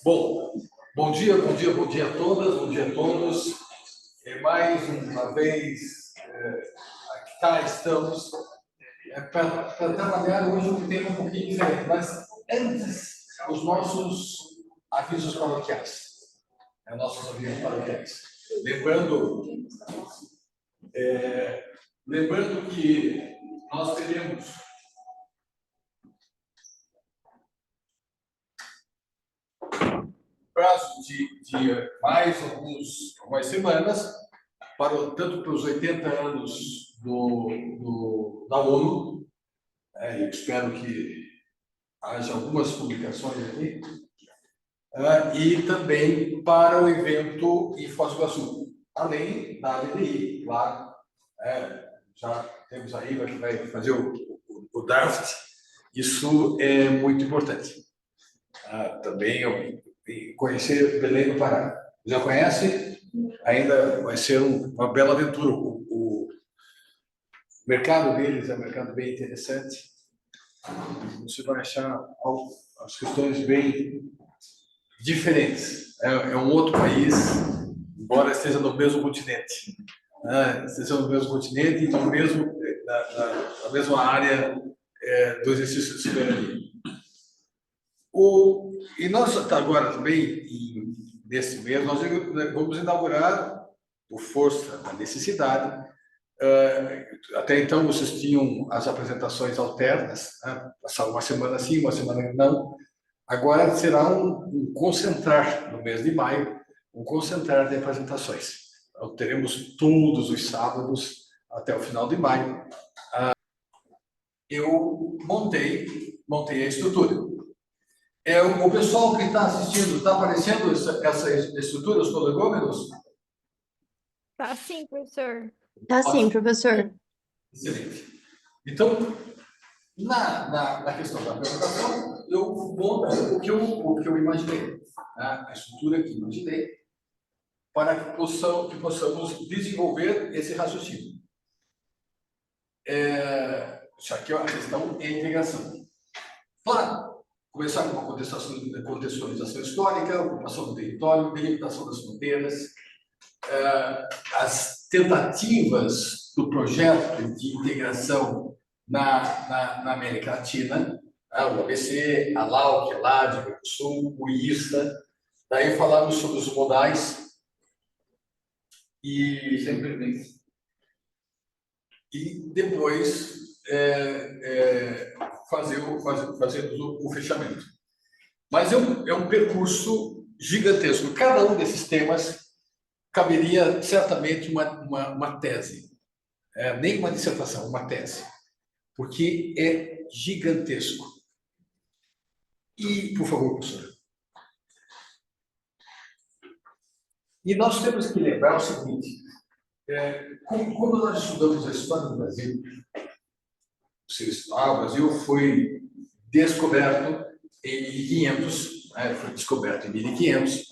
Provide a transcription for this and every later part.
Bom, bom dia a todas, bom dia a todos. Mais uma vez, cá estamos para trabalhar hoje um tema um pouquinho diferente, mas antes, os nossos avisos paroquiais. Lembrando que nós teremos prazo de mais algumas semanas, tanto para os 80 anos da ONU, eu espero que haja algumas publicações aqui, e também para o evento em Foz do Iguaçu, além da ABDI, claro. Já temos a Iva que vai fazer o draft, isso é muito importante. Também conhecer Belém do Pará. Já conhece? Ainda vai ser uma bela aventura. O mercado deles é um mercado bem interessante. Você vai achar as questões bem diferentes. É um outro país, embora esteja no mesmo continente. Esteja no mesmo continente e na mesma área do exercício de soberania. E nós, agora também, nesse mês, nós vamos inaugurar, por força da necessidade, até então vocês tinham as apresentações alternas, passava uma semana sim, uma semana não. Agora será um concentrar, no mês de maio, um concentrar de apresentações. Então, teremos todos os sábados até o final de maio. Eu montei a estrutura. O pessoal que está assistindo, está aparecendo essa estrutura, os poligômeros? Tá sim, professor. Tá sim, professor. Excelente. Então, na questão da apresentação, eu monto o que eu imaginei, a estrutura que imaginei, para que possamos desenvolver esse raciocínio. Isso aqui é uma questão de integração. Claro, começar com uma contextualização histórica, ocupação do território, delimitação das fronteiras, as tentativas do projeto de integração na América Latina, o ABC, a LAUC, a LAD, o Sul, o ISTA. Daí falamos sobre os modais e depois fazemos o fechamento. Mas é um percurso gigantesco. Cada um desses temas caberia certamente uma tese, nem uma dissertação, uma tese, porque é gigantesco. E, por favor, professor. E nós temos que lembrar o seguinte: como nós estudamos a história do Brasil, o Brasil foi descoberto em 1500, foi descoberto em 1500.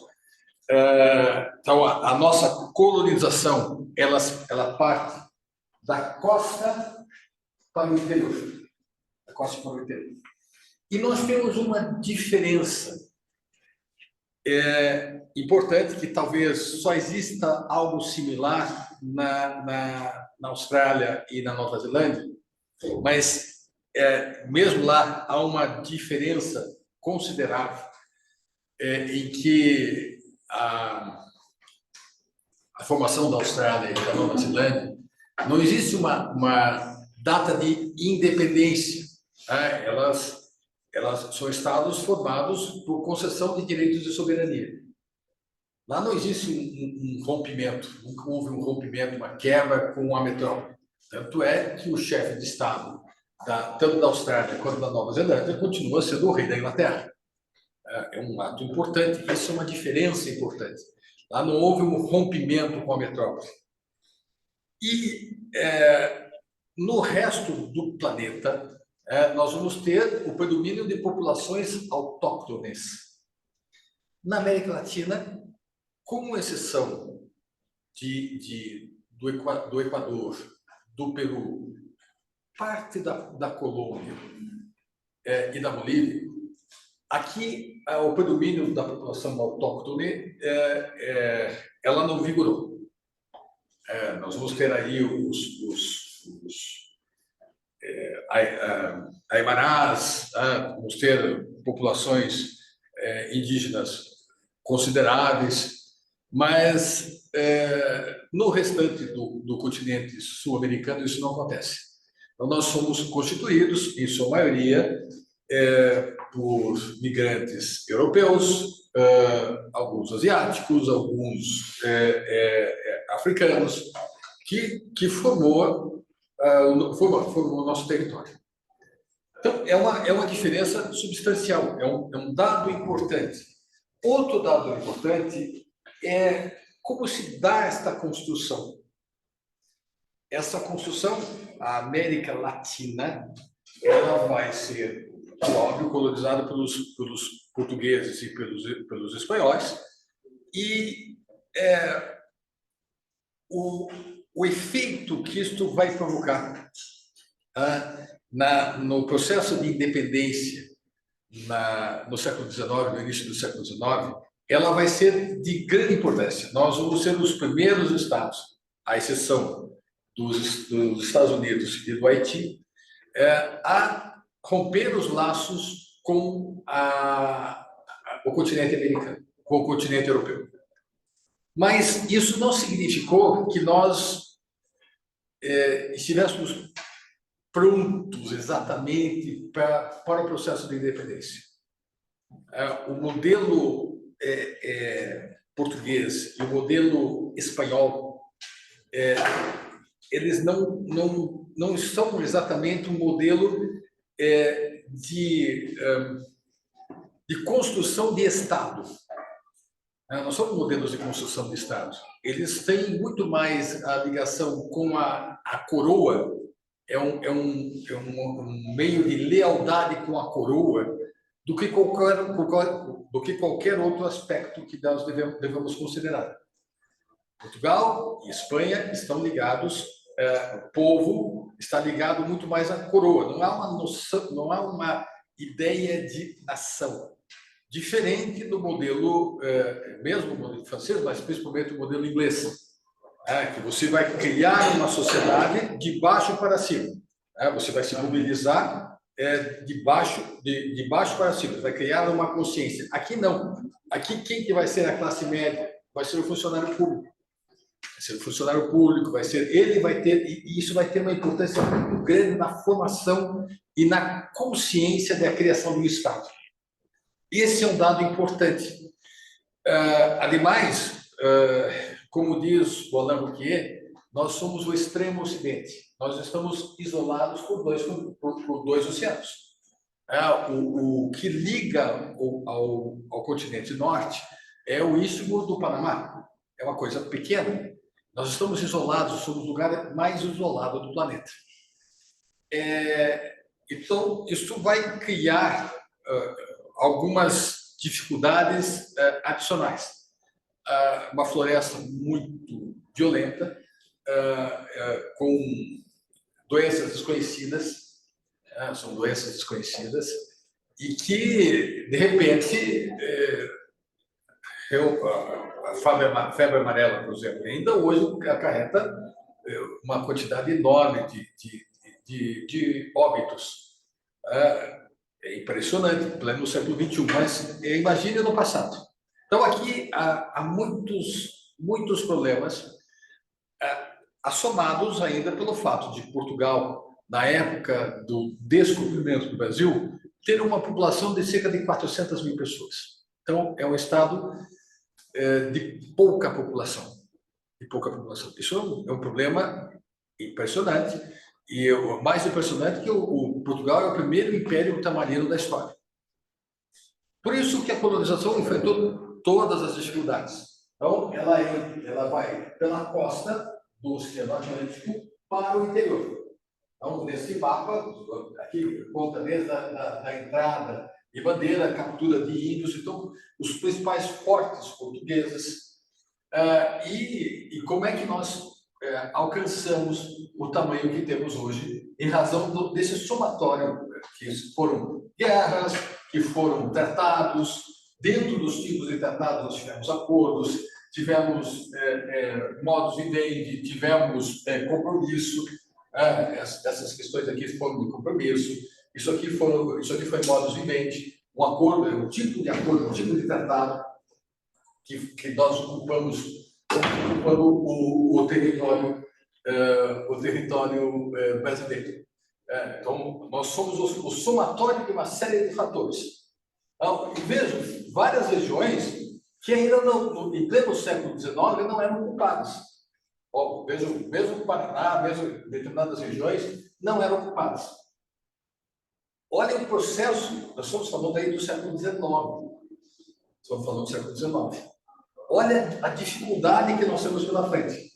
Então, a nossa colonização, ela parte da costa para o interior. Da costa para o interior. E nós temos uma diferença importante, que talvez só exista algo similar na Austrália e na Nova Zelândia, mas mesmo lá há uma diferença considerável em que a formação da Austrália e da Nova Zelândia não existe uma data de independência. Elas são estados formados por concessão de direitos de soberania. Lá não existe um rompimento, nunca houve um rompimento, uma quebra com a metrópole. Tanto é que o chefe de Estado, tanto da Austrália quanto da Nova Zelândia, continua sendo o rei da Inglaterra. É um ato importante, isso é uma diferença importante. Lá não houve um rompimento com a metrópole. E no resto do planeta, nós vamos ter o predomínio de populações autóctones. Na América Latina, com exceção do Equador, do Peru, parte da Colômbia e da Bolívia, aqui, o predomínio da população autóctone, ela não vigorou. Nós vamos ter aí os aimarás, vamos ter populações indígenas consideráveis, mas no restante do continente sul-americano isso não acontece. Então, nós somos constituídos, em sua maioria, por migrantes europeus, alguns asiáticos, alguns africanos, que formou o nosso território. Então, é uma diferença substancial, é um dado importante. Outro dado importante é como se dá esta construção. Essa construção, a América Latina, ela vai ser, óbvio, colonizada pelos portugueses e pelos espanhóis, e o efeito que isto vai provocar no processo de independência no século XIX, no início do século XIX, ela vai ser de grande importância. Nós vamos ser os primeiros estados, à exceção dos Estados Unidos e do Haiti, a romper os laços com o continente americano, com o continente europeu. Mas isso não significou que nós estivéssemos prontos exatamente para o processo de independência. O modelo português e o modelo espanhol, eles não são exatamente um modelo de construção de Estado. Não são modelos de construção de Estado. Eles têm muito mais a ligação com a coroa, é um meio de lealdade com a coroa do que qualquer outro aspecto que nós devemos considerar. Portugal e Espanha estão ligados, o povo está ligado muito mais à coroa. Não há uma noção, não há uma ideia de nação. Diferente do modelo, mesmo o modelo francês, mas principalmente o modelo inglês, que você vai criar uma sociedade de baixo para cima. Você vai se mobilizar de baixo para cima, vai criar uma consciência. Aqui não. Aqui quem que vai ser a classe média? Vai ser o funcionário público. Vai ser o funcionário público, ele vai ter, e isso vai ter uma importância muito grande na formação e na consciência da criação do Estado. Esse é um dado importante. Ademais, como diz o Alain Wauquiez, nós somos o extremo ocidente. Nós estamos isolados por dois oceanos. O que liga ao continente norte é o Istmo do Panamá. É uma coisa pequena. Nós estamos isolados, somos o lugar mais isolado do planeta. Então, isso vai criar algumas dificuldades adicionais. Uma floresta muito violenta, com doenças desconhecidas, são doenças desconhecidas, e que, de repente, a febre amarela, por exemplo, ainda hoje acarreta uma quantidade enorme de óbitos. É impressionante, em pleno século XXI, mas imagine no passado. Então, aqui há muitos problemas, assomados ainda pelo fato de Portugal, na época do descobrimento do Brasil, ter uma população de cerca de 400 mil pessoas. Então, é um estado de pouca população. Isso é um problema impressionante. E o mais impressionante é que o Portugal é o primeiro império tamarino da história. Por isso que a colonização enfrentou todas as dificuldades. Então, ela vai pela costa do Oceano Atlântico para o interior. Então, nesse mapa, aqui conta desde a entrada de Bandeira, captura de índios, então, os principais portos portugueses. E como é que nós alcançamos o tamanho que temos hoje, em razão desse somatório, que foram guerras, que foram tratados. Dentro dos tipos de tratados, nós tivemos acordos, tivemos modos de vende, tivemos compromisso. Essas questões aqui foram de compromisso. Isso aqui foi modos de vende, um acordo, um tipo de acordo, um tipo de tratado que nós ocupando o território brasileiro. Então, nós somos o somatório de uma série de fatores. Então, vejo várias regiões que ainda não, em pleno século XIX, não eram ocupadas. Vejo, mesmo o Paraná, mesmo determinadas regiões, não eram ocupadas. Olha o processo, nós estamos falando aí do século XIX. Estamos falando do século XIX. Olha a dificuldade que nós temos pela frente.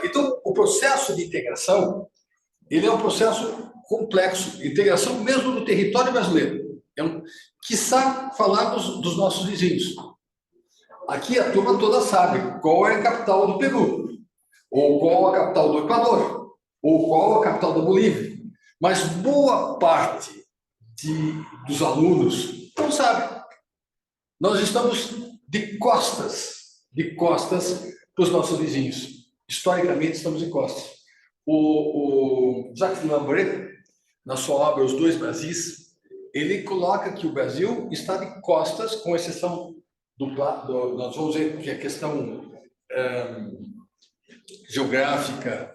Então, o processo de integração, ele é um processo complexo, integração mesmo do território brasileiro. Quiçá falarmos dos nossos vizinhos. Aqui a turma toda sabe qual é a capital do Peru, ou qual a capital do Equador, ou qual a capital da Bolívia. Mas boa parte dos alunos não sabe. Nós estamos de costas para os nossos vizinhos. Historicamente, estamos de costas. O Jacques Lambret, na sua obra Os Dois Brasis, ele coloca que o Brasil está de costas, com exceção nós vamos ver que a questão geográfica,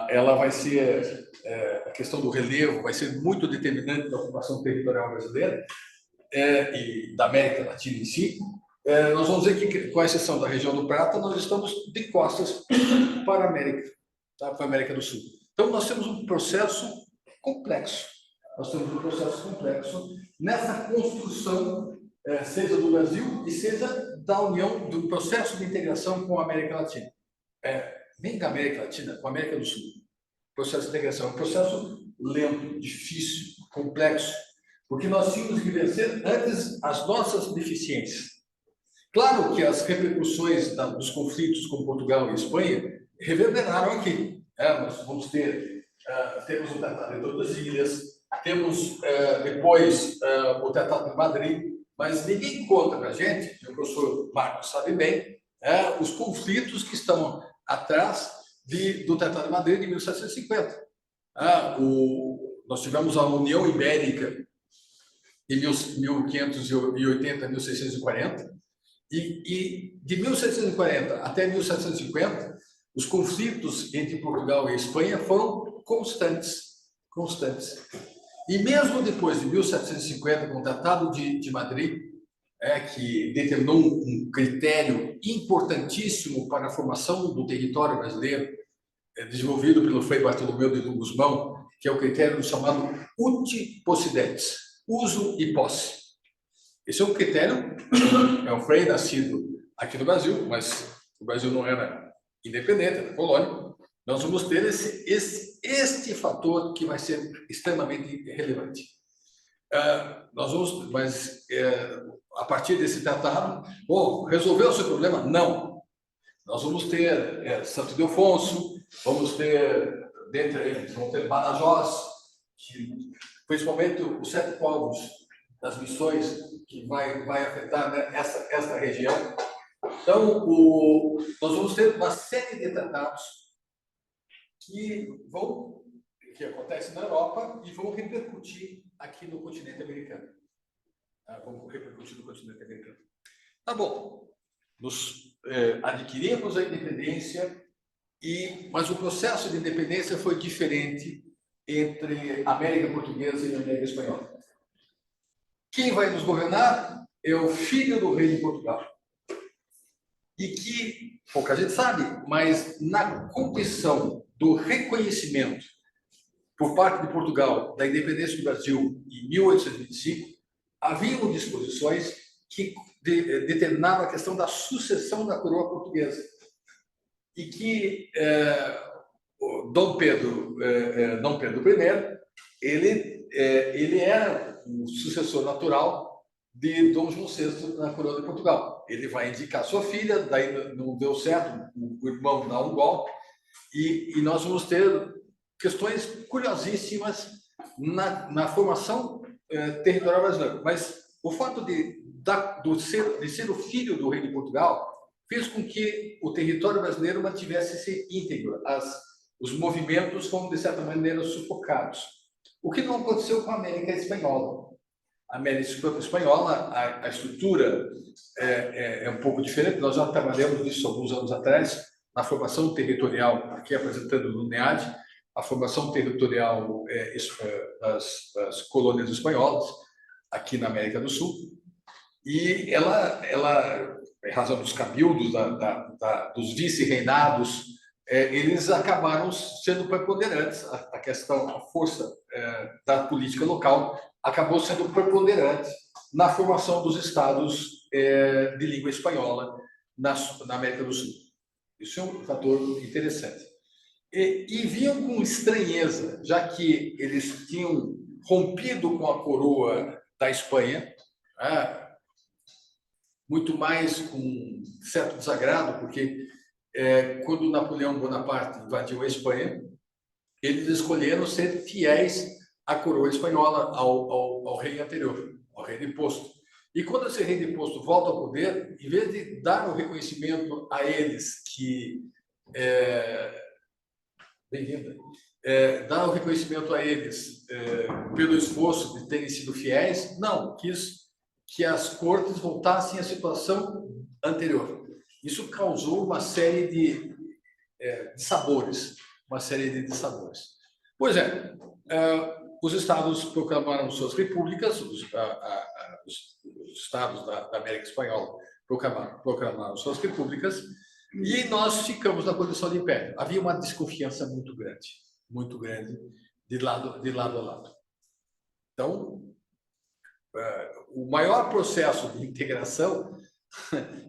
ela vai ser, a questão do relevo vai ser muito determinante da ocupação territorial brasileira e da América Latina em si. Nós vamos ver que, com exceção da região do Prata, nós estamos de costas para a América, tá? Para a América do Sul. Então, nós temos um processo complexo. Nessa construção, seja do Brasil e seja da união, do processo de integração com a América Latina. Nem da América Latina, com a América do Sul. Processo de integração é um processo lento, difícil, complexo, porque nós tínhamos que vencer antes as nossas deficiências. Claro que as repercussões dos conflitos com Portugal e Espanha reverberaram aqui. Nós vamos temos o Tratado de Tordesilhas, temos depois o Tratado de Madrid, mas ninguém conta para a gente, e o professor Marcos sabe bem, os conflitos que estão atrás do Tratado de Madrid de 1750. Nós tivemos a União Ibérica de 1580 a 1640, e de 1740 até 1750, os conflitos entre Portugal e Espanha foram constantes. E mesmo depois de 1750, com o Tratado de Madrid, que determinou um critério importantíssimo para a formação do território brasileiro, desenvolvido pelo Frei Bartolomeu de Gusmão, que é o critério chamado uti possidetis, uso e posse. Esse é um critério, é um Frei nascido aqui no Brasil, mas o Brasil não era independente, era colônia. Nós vamos ter este fator que vai ser extremamente relevante. A partir desse tratado, resolveu o seu problema? Não. Nós vamos ter Santo Ildefonso, vamos ter Badajoz, que, principalmente os 7 povos das missões, que vai afetar, né, essa região. Então, nós vamos ter uma série de tratados que acontecem na Europa e vão repercutir aqui no continente americano. Tá bom. Adquirimos a independência, mas o processo de independência foi diferente entre a América Portuguesa e a América Espanhola. Quem vai nos governar é o filho do rei de Portugal. E que, pouca gente sabe, mas na condição do reconhecimento por parte de Portugal da independência do Brasil em 1825, haviam disposições que determinavam a questão da sucessão da coroa portuguesa. E que Dom Pedro I, ele era o sucessor natural de Dom João VI na coroa de Portugal. Ele vai indicar sua filha, daí não deu certo, o irmão dá um golpe, e nós vamos ter questões curiosíssimas na formação territorial brasileiro. Mas o fato de ser o filho do rei de Portugal fez com que o território brasileiro mantivesse-se íntegro. Os movimentos foram, de certa maneira, sufocados. O que não aconteceu com a América Espanhola. A América Espanhola, a estrutura é um pouco diferente. Nós já trabalhamos nisso alguns anos atrás, na formação territorial, aqui apresentando no NEAD, a formação territorial das colônias espanholas, aqui na América do Sul. E ela em razão dos cabildos, dos vice-reinados, eles acabaram sendo preponderantes. A questão, a força da política local acabou sendo preponderante na formação dos estados de língua espanhola na América do Sul. Isso é um fator interessante. E viam com estranheza, já que eles tinham rompido com a coroa da Espanha, muito mais com certo desagrado, porque quando Napoleão Bonaparte invadiu a Espanha, eles escolheram ser fiéis à coroa espanhola, ao rei anterior, ao rei deposto. E quando esse rei deposto volta ao poder, em vez de dar o reconhecimento a eles bem-vinda, dar o reconhecimento a eles pelo esforço de terem sido fiéis, não, quis que as cortes voltassem à situação anterior. Isso causou uma série de dissabores, Pois os estados proclamaram suas repúblicas, os estados da América Espanhola proclamaram suas repúblicas, e nós ficamos na condição de império. Havia uma desconfiança muito grande, de lado a lado. Então, o maior processo de integração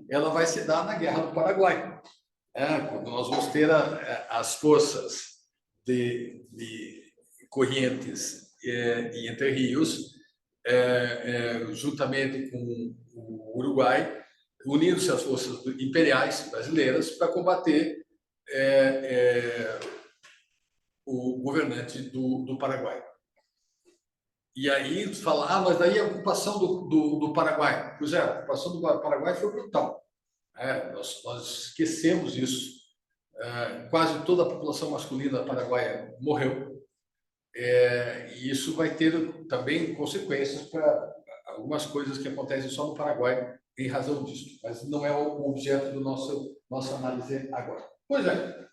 ela vai se dar na Guerra do Paraguai, quando nós vamos ter as forças de Corrientes e Entre Rios, juntamente com o Uruguai, unindo-se às forças imperiais brasileiras para combater o governante do Paraguai. E aí fala, mas daí a ocupação do Paraguai. Pois é, a ocupação do Paraguai foi brutal. Nós esquecemos isso. Quase toda a população masculina paraguaia morreu. E isso vai ter também consequências para algumas coisas que acontecem só no Paraguai em razão disso. Mas não é o objeto da nossa análise agora. Pois é,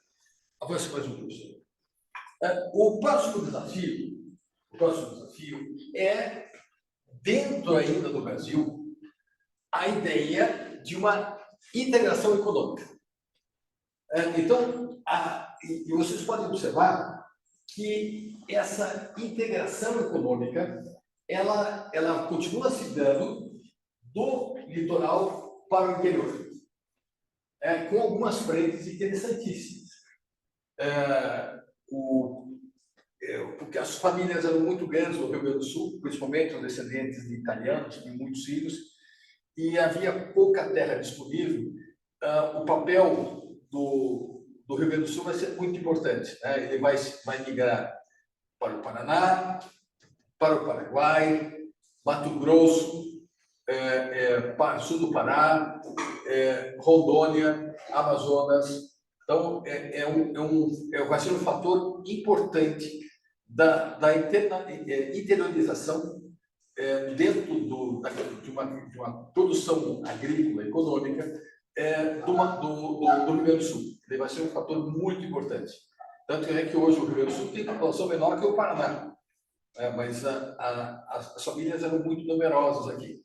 avance mais um pouco. O próximo desafio é, dentro ainda do Brasil, a ideia de uma integração econômica. Então, e vocês podem observar que essa integração econômica ela continua se dando do litoral para o interior, com algumas frentes interessantíssimas. Porque as famílias eram muito grandes no Rio Grande do Sul, principalmente os descendentes de italianos, tinham muitos filhos, e havia pouca terra disponível. O papel do Rio Grande do Sul vai ser muito importante. Ele vai migrar para o Paraná, para o Paraguai, Mato Grosso, sul do Pará, Rondônia, Amazonas. Então, vai ser um fator importante da interiorização dentro de uma produção agrícola, econômica, do Rio Grande do Sul. Ele vai ser um fator muito importante. Tanto é que hoje o Rio Grande do Sul tem população menor que o Paraná, mas as famílias eram muito numerosas aqui.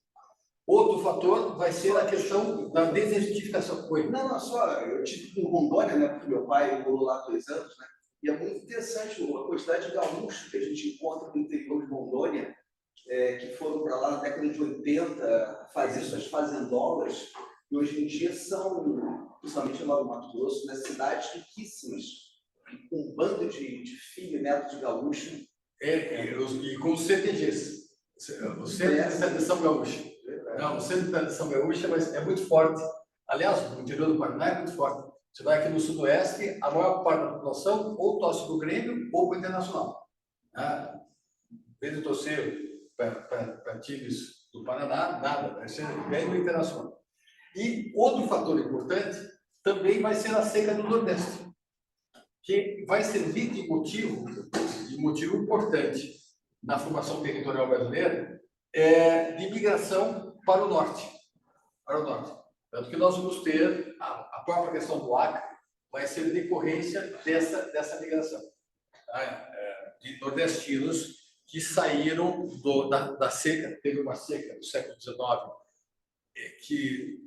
Outro fator vai ser a questão da desertificação. Não, só eu tive com Rondônia, né, porque meu pai morou lá 2 anos, né, e é muito interessante a quantidade de gaúchos que a gente encontra no interior de Rondônia, que foram para lá na década de 80 fazer suas fazendolas, e hoje em dia são, principalmente lá no Mato Grosso, né, cidades riquíssimas, com um bando de filho e neto de gaúcho. E com os CTGs, o Centro de Tradição Gaúcha. Não, o Centro de Tradição Gaúcha é muito forte. Aliás, no interior do Paraná é muito forte. Você vai aqui no Sudoeste, a maior parte da população ou torce para o Grêmio ou para o Internacional. Em vez de torcer Tigres do Paraná, nada, vai ser bem internacional. E outro fator importante também vai ser a seca do Nordeste, que vai servir de motivo importante na formação territorial brasileira, de migração para o norte. Tanto que nós vamos ter a própria questão do Acre, vai ser decorrência dessa migração, tá? De nordestinos que saíram da seca. Teve uma seca no século XIX que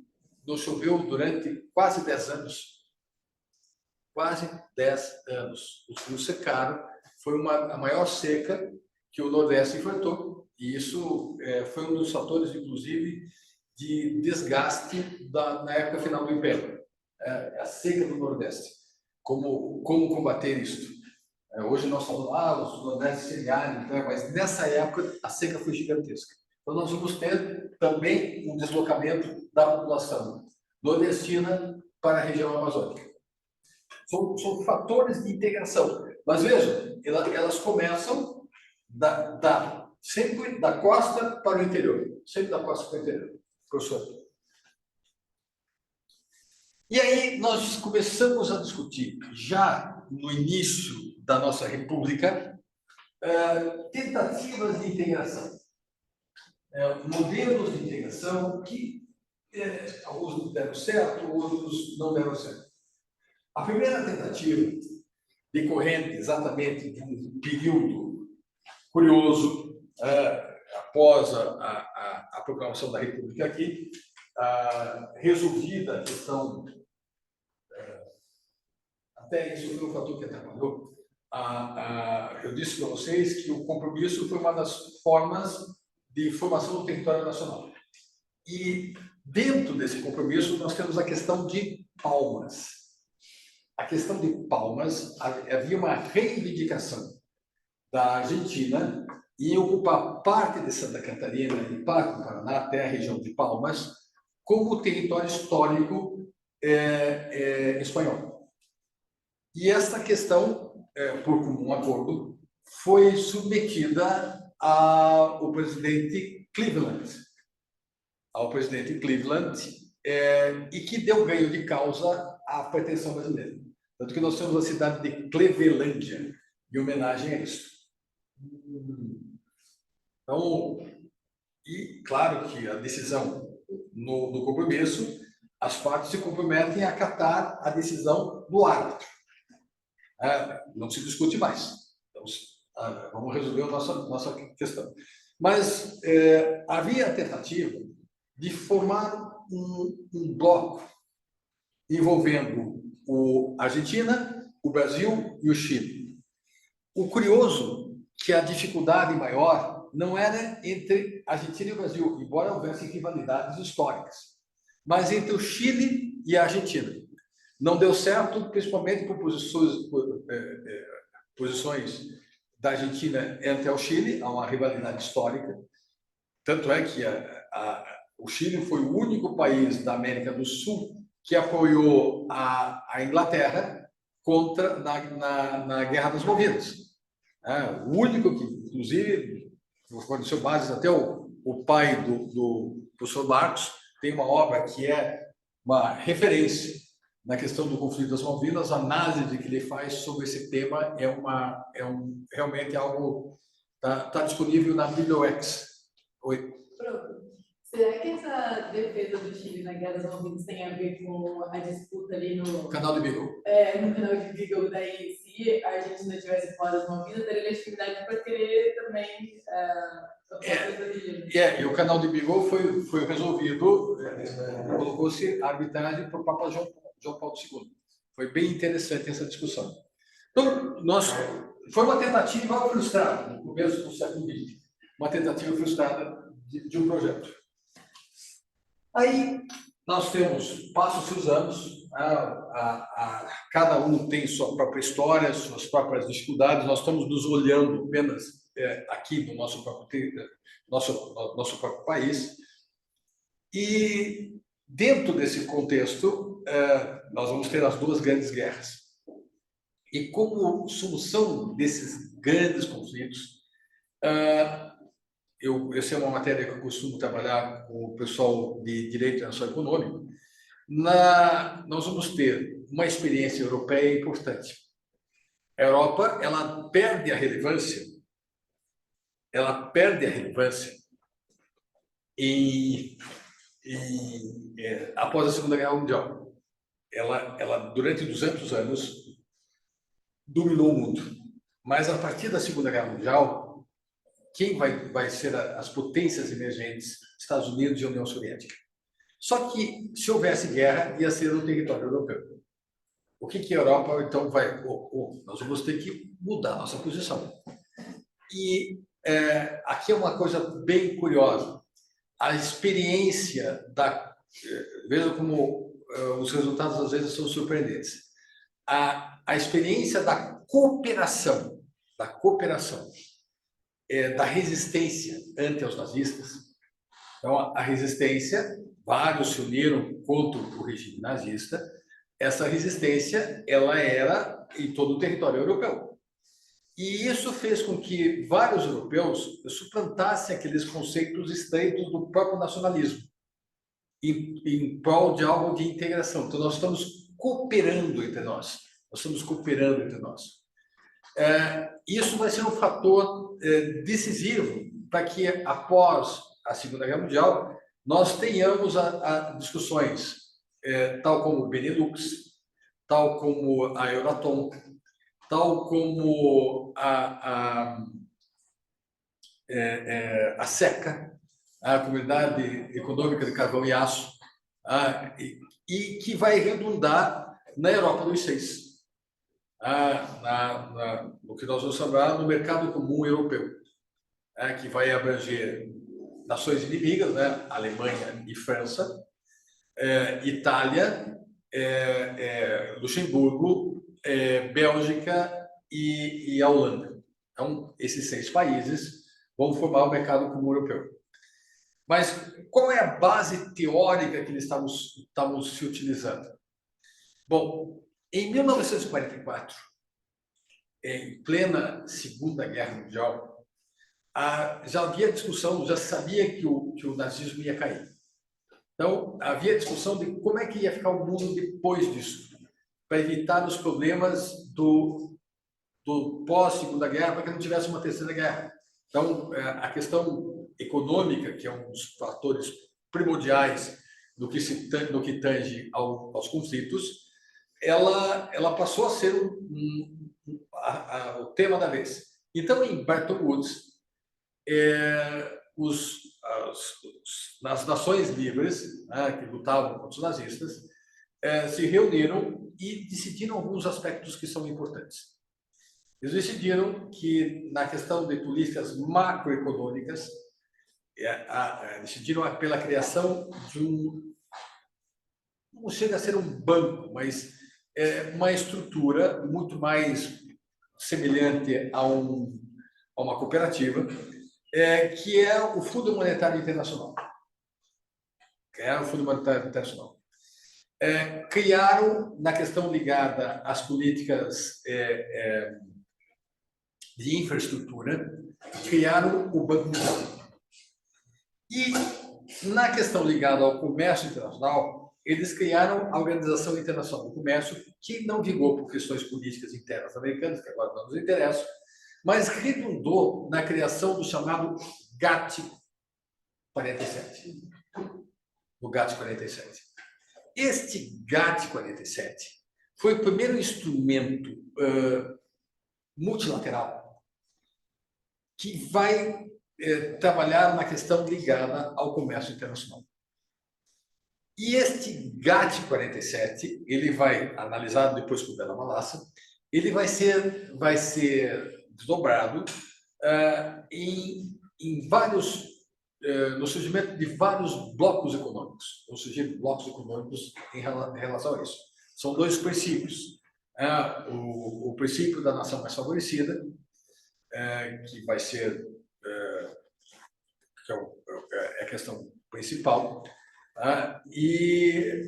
não choveu durante quase 10 anos. Quase 10 anos. Os rios secaram. Foi a maior seca que o Nordeste enfrentou. E isso foi um dos fatores, inclusive, de desgaste na época final do Império. A seca do Nordeste. Como combater isso? Hoje nós falamos, os Nordeste semiárido, mas nessa época a seca foi gigantesca. Então nós vamos ter também um deslocamento da população nordestina para a região amazônica. São fatores de integração. Mas vejam, elas começam sempre da costa para o interior. Sempre da costa para o interior, professor. E aí nós começamos a discutir, já no início da nossa república, tentativas de integração. Modelos de integração que alguns deram certo, outros não deram certo. A primeira tentativa, decorrente exatamente de um período curioso, após a proclamação da República aqui, resolvida a questão, até isso foi um fator que atrapalhou. Eu disse para vocês que o compromisso foi uma das formas de formação do território nacional. E dentro desse compromisso nós temos a questão de Palmas. A questão de Palmas, havia uma reivindicação da Argentina em ocupar parte de Santa Catarina e parte do Paraná, até a região de Palmas, como território histórico espanhol. E essa questão, por comum acordo, foi submetida ao presidente Cleveland. E que deu ganho de causa à pretensão brasileira. Tanto que nós temos a cidade de Clevelândia, em homenagem a isso. Então, e claro que a decisão no compromisso, as partes se comprometem a acatar a decisão do árbitro. Não se discute mais. Então, vamos resolver a nossa questão. Mas havia a tentativa de formar um bloco envolvendo a Argentina, o Brasil e o Chile. O curioso é que a dificuldade maior não era entre a Argentina e o Brasil, embora houvesse rivalidades históricas, mas entre o Chile e a Argentina. Não deu certo, principalmente por posições da Argentina entre o Chile, há uma rivalidade histórica. Tanto é que o Chile foi o único país da América do Sul que apoiou a Inglaterra na Guerra das Malvinas. O único que, inclusive, forneceu bases, até o pai do professor Marcos tem uma obra que é uma referência na questão do conflito das Malvinas. A análise que ele faz sobre esse tema realmente algo está disponível na BiblioX. Oi. Será que essa defesa do Chile na Guerra das Malvinas tem a ver com a disputa ali no Canal de Beagle? No canal de Beagle, daí se a Argentina tivesse fora das Malvinas, teria legitimidade para querer também e o canal de Beagle foi resolvido, colocou-se a arbitragem para o Papa João Paulo II. Foi bem interessante essa discussão. Então, foi uma tentativa frustrada no começo do século XX, uma tentativa frustrada de um projeto. Aí nós passam-se os anos, cada um tem sua própria história, suas próprias dificuldades. Nós estamos nos olhando apenas aqui no nosso próprio país. E dentro desse contexto, nós vamos ter as duas grandes guerras. E como solução desses grandes conflitos, essa é uma matéria que eu costumo trabalhar com o pessoal de Direito Internacional Econômico. Nós vamos ter uma experiência europeia importante. A Europa, ela perde a relevância após a Segunda Guerra Mundial. Ela durante 200 anos dominou o mundo, mas a partir da Segunda Guerra Mundial, quem vai ser as potências emergentes? Estados Unidos e a União Soviética. Só que se houvesse guerra, ia ser no território europeu. O que a Europa então vai? Nós vamos ter que mudar nossa posição. E aqui é uma coisa bem curiosa. A experiência veja como os resultados às vezes são surpreendentes. A experiência da cooperação, da resistência ante os nazistas. Então, a resistência, vários se uniram contra o regime nazista. Essa resistência, ela era em todo o território europeu. E isso fez com que vários europeus suplantassem aqueles conceitos estreitos do próprio nacionalismo, em prol de algo de integração. Então, nós estamos cooperando entre nós. Isso vai ser um fator decisivo para que, após a Segunda Guerra Mundial, nós tenhamos discussões tal como o Benelux, tal como a Euratom, tal como a SECA, a Comunidade Econômica de Carvão e Aço, e que vai redundar na Europa dos Seis, no que nós vamos chamar no mercado comum europeu, que vai abranger nações inimigas, né? Alemanha e França, Itália, Luxemburgo, Bélgica e a Holanda. Então, esses 6 países vão formar o mercado comum europeu. Mas qual é a base teórica que eles estavam se utilizando? Bom, em 1944, em plena Segunda Guerra Mundial, já havia discussão, já sabia que o nazismo ia cair. Então, havia discussão de como é que ia ficar o mundo depois disso, para evitar os problemas do pós-Segunda Guerra, para que não tivesse uma terceira guerra. Então, a questão econômica, que é um dos fatores primordiais no que tange aos conflitos, ela passou a ser o tema da vez. Então, em Bretton Woods, nas nações livres, que lutavam contra os nazistas, se reuniram e decidiram alguns aspectos que são importantes. Eles decidiram que, na questão de políticas macroeconômicas, decidiram pela criação de não chega a ser um banco, mas uma estrutura muito mais semelhante a uma cooperativa, que é o Fundo Monetário Internacional. Criaram, na questão ligada às políticas de infraestrutura, criaram o Banco Mundial. E, na questão ligada ao comércio internacional, eles criaram a Organização Internacional do Comércio, que não vingou por questões políticas internas americanas, que agora não nos interessam, mas redundou na criação do chamado GATT 47. O GATT 47. Este GATT 47 foi o primeiro instrumento multilateral que vai trabalhar na questão ligada ao comércio internacional. E este GATT 47, ele vai, analisado depois por Bela Malassa, ele vai ser desdobrado em vários, no surgimento de vários blocos econômicos. Vão surgir blocos econômicos em relação a isso. São 2 princípios. O princípio da nação mais favorecida, que vai ser a questão principal, e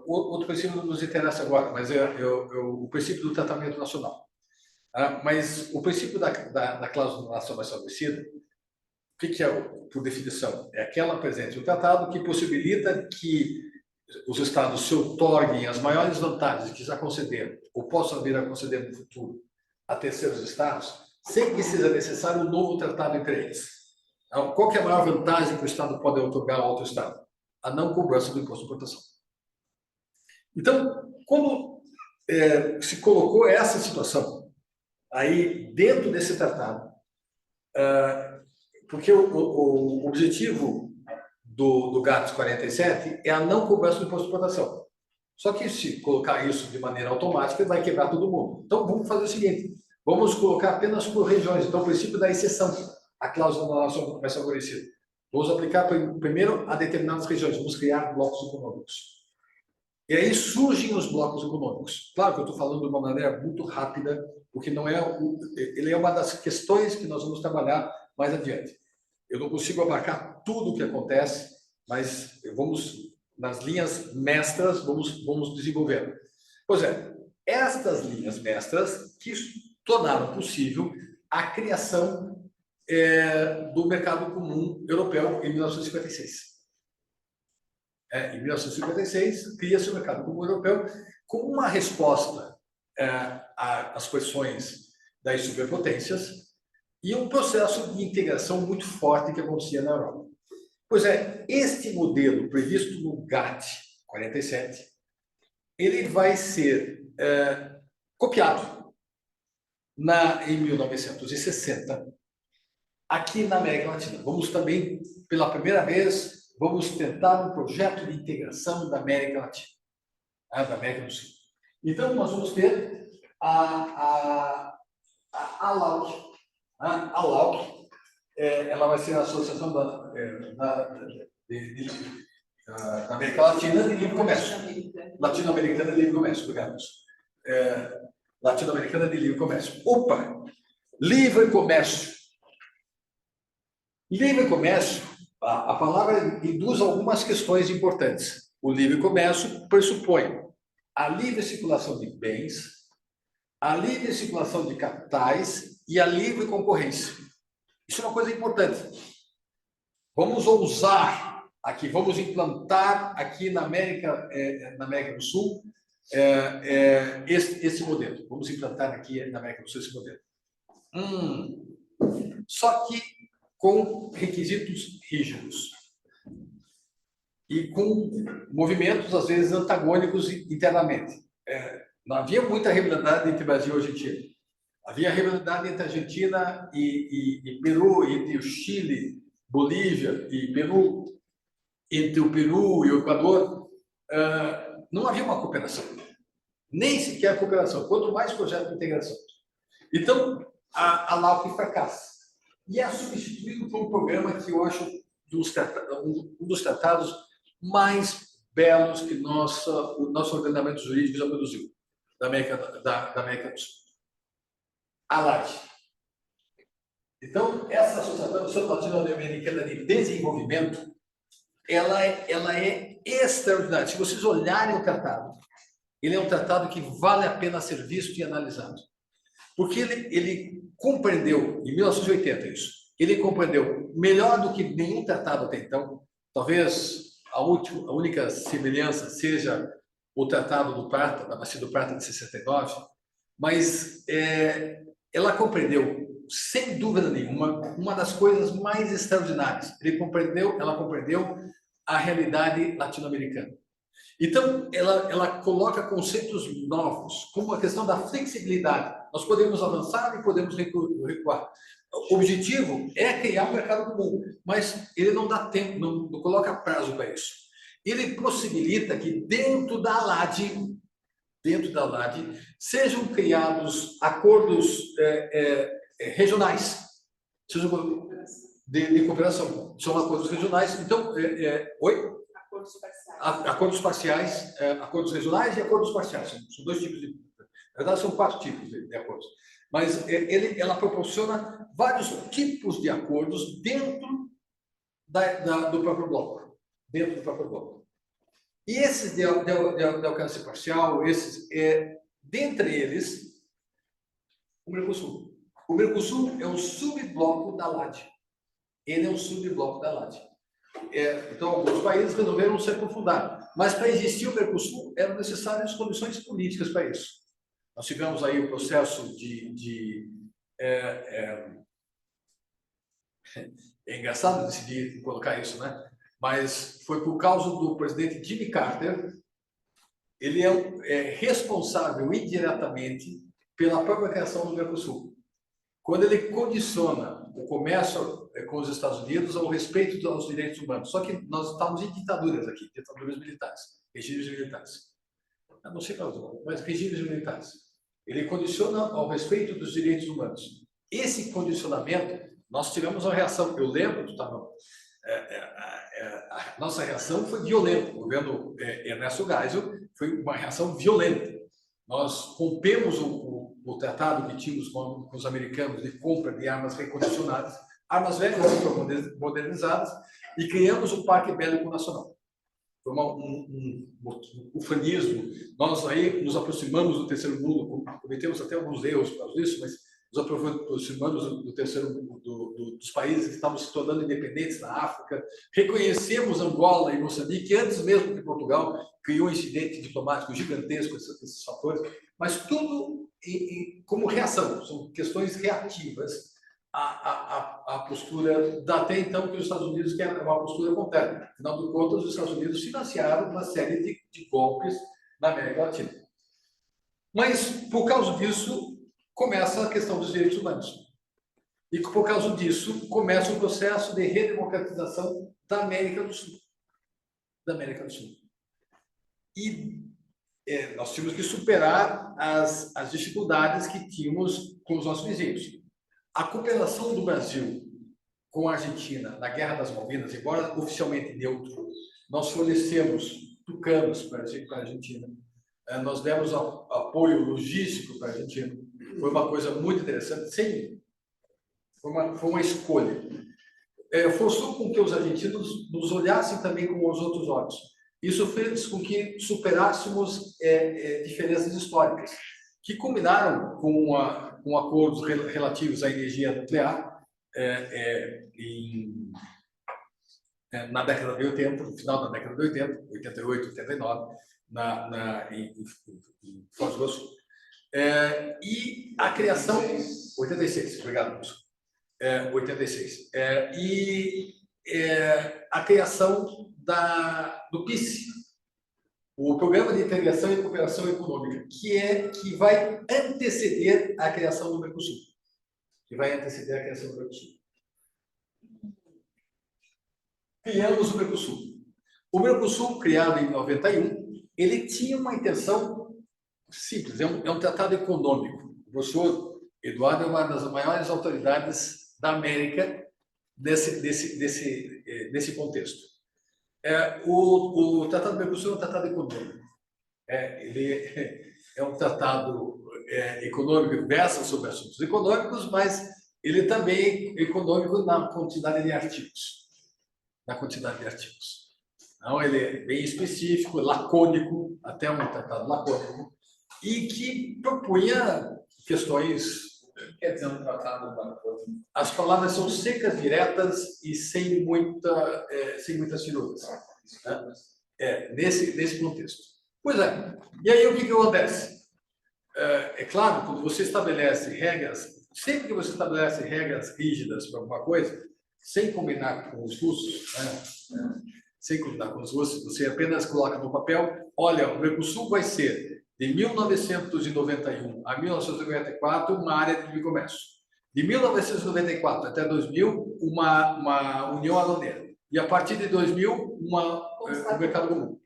outro princípio não nos interessa agora, mas o princípio do tratamento nacional. Mas o princípio da cláusula da nação mais favorecida que é, por definição? É aquela presente no tratado que possibilita que os Estados se outorguem as maiores vantagens que já concederam ou possam vir a conceder no futuro a terceiros Estados, sem que seja necessário um novo tratado entre eles. Então, qual que é a maior vantagem que o Estado pode outorgar a outro Estado? A não cobrança do imposto de importação. Então, como se colocou essa situação aí dentro desse tratado, porque o objetivo do GATT 47 é a não cobrança do imposto de importação. Só que se colocar isso de maneira automática, vai quebrar todo mundo. Então, vamos fazer o seguinte, vamos colocar apenas por regiões. Então, o princípio da exceção, a cláusula da relação do comércio favorecido. Vamos aplicar primeiro a determinadas regiões, vamos criar blocos econômicos. E aí surgem os blocos econômicos. Claro que eu estou falando de uma maneira muito rápida, porque não é ele é uma das questões que nós vamos trabalhar mais adiante. Eu não consigo abarcar tudo o que acontece, mas vamos, nas linhas mestras, vamos desenvolvendo. Pois é, estas linhas mestras que tornaram possível a criação do mercado comum europeu em 1956. Em 1956, cria-se o mercado comum europeu como uma resposta às pressões das superpotências e um processo de integração muito forte que acontecia na Europa. Pois é, este modelo previsto no GATT 47, ele vai ser copiado em 1960 aqui na América Latina. Vamos também, pela primeira vez, vamos tentar um projeto de integração da América Latina, da América do Sul. Então, nós vamos ter a ALAUC. A ALAUC, ela vai ser a Associação da América Latina de Livre Comércio. Latino-Americana de Livre Comércio, obrigado. Latino-Americana de Livre Comércio. Opa! Livre comércio. Livre comércio, a palavra induz algumas questões importantes. O livre comércio pressupõe a livre circulação de bens, a livre circulação de capitais e a livre concorrência. Isso é uma coisa importante. Vamos ousar aqui, vamos implantar aqui na América do Sul esse modelo. Vamos implantar aqui na América do Sul esse modelo. Só que com requisitos rígidos e com movimentos, às vezes, antagônicos internamente. Não havia muita rivalidade entre Brasil e Argentina. Havia rivalidade entre Argentina e Peru, entre o Chile, Bolívia e Peru, entre o Peru e o Equador. Não havia uma cooperação, nem sequer cooperação, quanto mais projeto de integração. Então, a LAUC fracassa. E é substituído por um programa que eu acho um dos tratados mais belos que o nosso ordenamento jurídico já produziu, da América do Sul. A LAD. Então, essa Associação Latino-Americana de Desenvolvimento, ela é extraordinária. Se vocês olharem o tratado, ele é um tratado que vale a pena ser visto e analisado. Porque ele compreendeu, em 1980 isso, ele compreendeu melhor do que nenhum tratado até então, talvez a única semelhança seja o Tratado do Prata, da Bacia do Prata de 69, mas ela compreendeu, sem dúvida nenhuma, uma das coisas mais extraordinárias. Ela compreendeu a realidade latino-americana. Então, ela coloca conceitos novos, como a questão da flexibilidade. Nós podemos avançar e podemos recuar. O objetivo é criar um mercado comum, mas ele não dá tempo, não coloca prazo para isso. Ele possibilita que dentro da LAD, sejam criados acordos regionais, sejam de cooperação. São acordos regionais. Então, oi? Acordos parciais, acordos regionais e acordos parciais. São dois tipos de... Na verdade, são 4 tipos de acordos. Mas ela proporciona vários tipos de acordos dentro do próprio bloco. E esses de alcance parcial, dentre eles, o Mercosul. O Mercosul é um subbloco da LAD. ele é um subbloco da LAT. Então, alguns países resolveram se aprofundar. Mas, para existir o Mercosul, eram necessárias condições políticas para isso. Nós tivemos aí o processo é engraçado decidir colocar isso, né? Mas foi por causa do presidente Jimmy Carter. Ele é responsável indiretamente pela própria criação do Mercosul. Quando ele condiciona o comércio com os Estados Unidos ao respeito aos direitos humanos. Só que nós estamos em ditaduras aqui, ditaduras militares, regimes militares. Eu não sei para os mas regimes militares. Ele condiciona ao respeito dos direitos humanos. Esse condicionamento, nós tivemos uma reação. Eu lembro, a nossa reação foi violenta. O governo Ernesto Geisel foi uma reação violenta. Nós rompemos o tratado que tínhamos com os americanos de compra de armas recondicionadas, armas velhas e modernizadas, e criamos o Parque Bélico Nacional. Foi um ufanismo. Nós aí nos aproximamos do terceiro mundo, cometemos até alguns erros por causa disso, mas nos aproximamos do terceiro mundo, dos países que estavam se tornando independentes na África. Reconhecemos Angola e Moçambique antes mesmo que Portugal criou um incidente diplomático gigantesco, esses fatores, mas tudo como reação, são questões reativas à postura da até então que os Estados Unidos querem uma postura contrária. Afinal de contas, os Estados Unidos financiaram uma série de golpes na América Latina. Mas, por causa disso, começa a questão dos direitos humanos. E, por causa disso, começa o processo de redemocratização da América do Sul. Da América do Sul. E nós tínhamos que superar as dificuldades que tínhamos com os nossos vizinhos. A cooperação do Brasil com a Argentina na Guerra das Malvinas, embora oficialmente neutro, nós fornecemos tucanos para a Argentina. Nós demos apoio logístico para a Argentina. Foi uma coisa muito interessante. Sim, foi uma escolha. Forçou com que os argentinos nos olhassem também com os outros olhos. Isso fez com que superássemos diferenças históricas, que culminaram com acordos relativos à energia nuclear na década de 80, no final da década de 80, 88, 89, em Foz do Iguaçu. E a criação... 86, obrigado, Lúcio. 86. A criação do PICE, o Programa de Integração e Cooperação Econômica, que vai anteceder a criação do Mercosul. Criamos o Mercosul. O Mercosul, criado em 91, ele tinha uma intenção simples, é um tratado econômico. O professor Eduardo é uma das maiores autoridades da América nesse contexto. O Tratado do Mercosul é um tratado econômico. Ele é um tratado econômico que versa sobre assuntos econômicos, mas ele também é econômico na quantidade de artigos. Então, ele é bem específico, lacônico, até um tratado lacônico, e que propunha questões... Quer dizer, um tratado lacônico? As palavras são secas, diretas e sem muitas firulas. Né? Nesse contexto. Pois é. E aí, o que acontece? É claro, quando você estabelece regras, sempre que você estabelece regras rígidas para alguma coisa, sem combinar com os russos, sem combinar com os russos, você apenas coloca no papel, olha, o Mercosul vai ser, de 1991 a 1994, uma área de livre comércio. De 1994 até 2000, uma união aduaneira. E a partir de 2000, um mercado comum.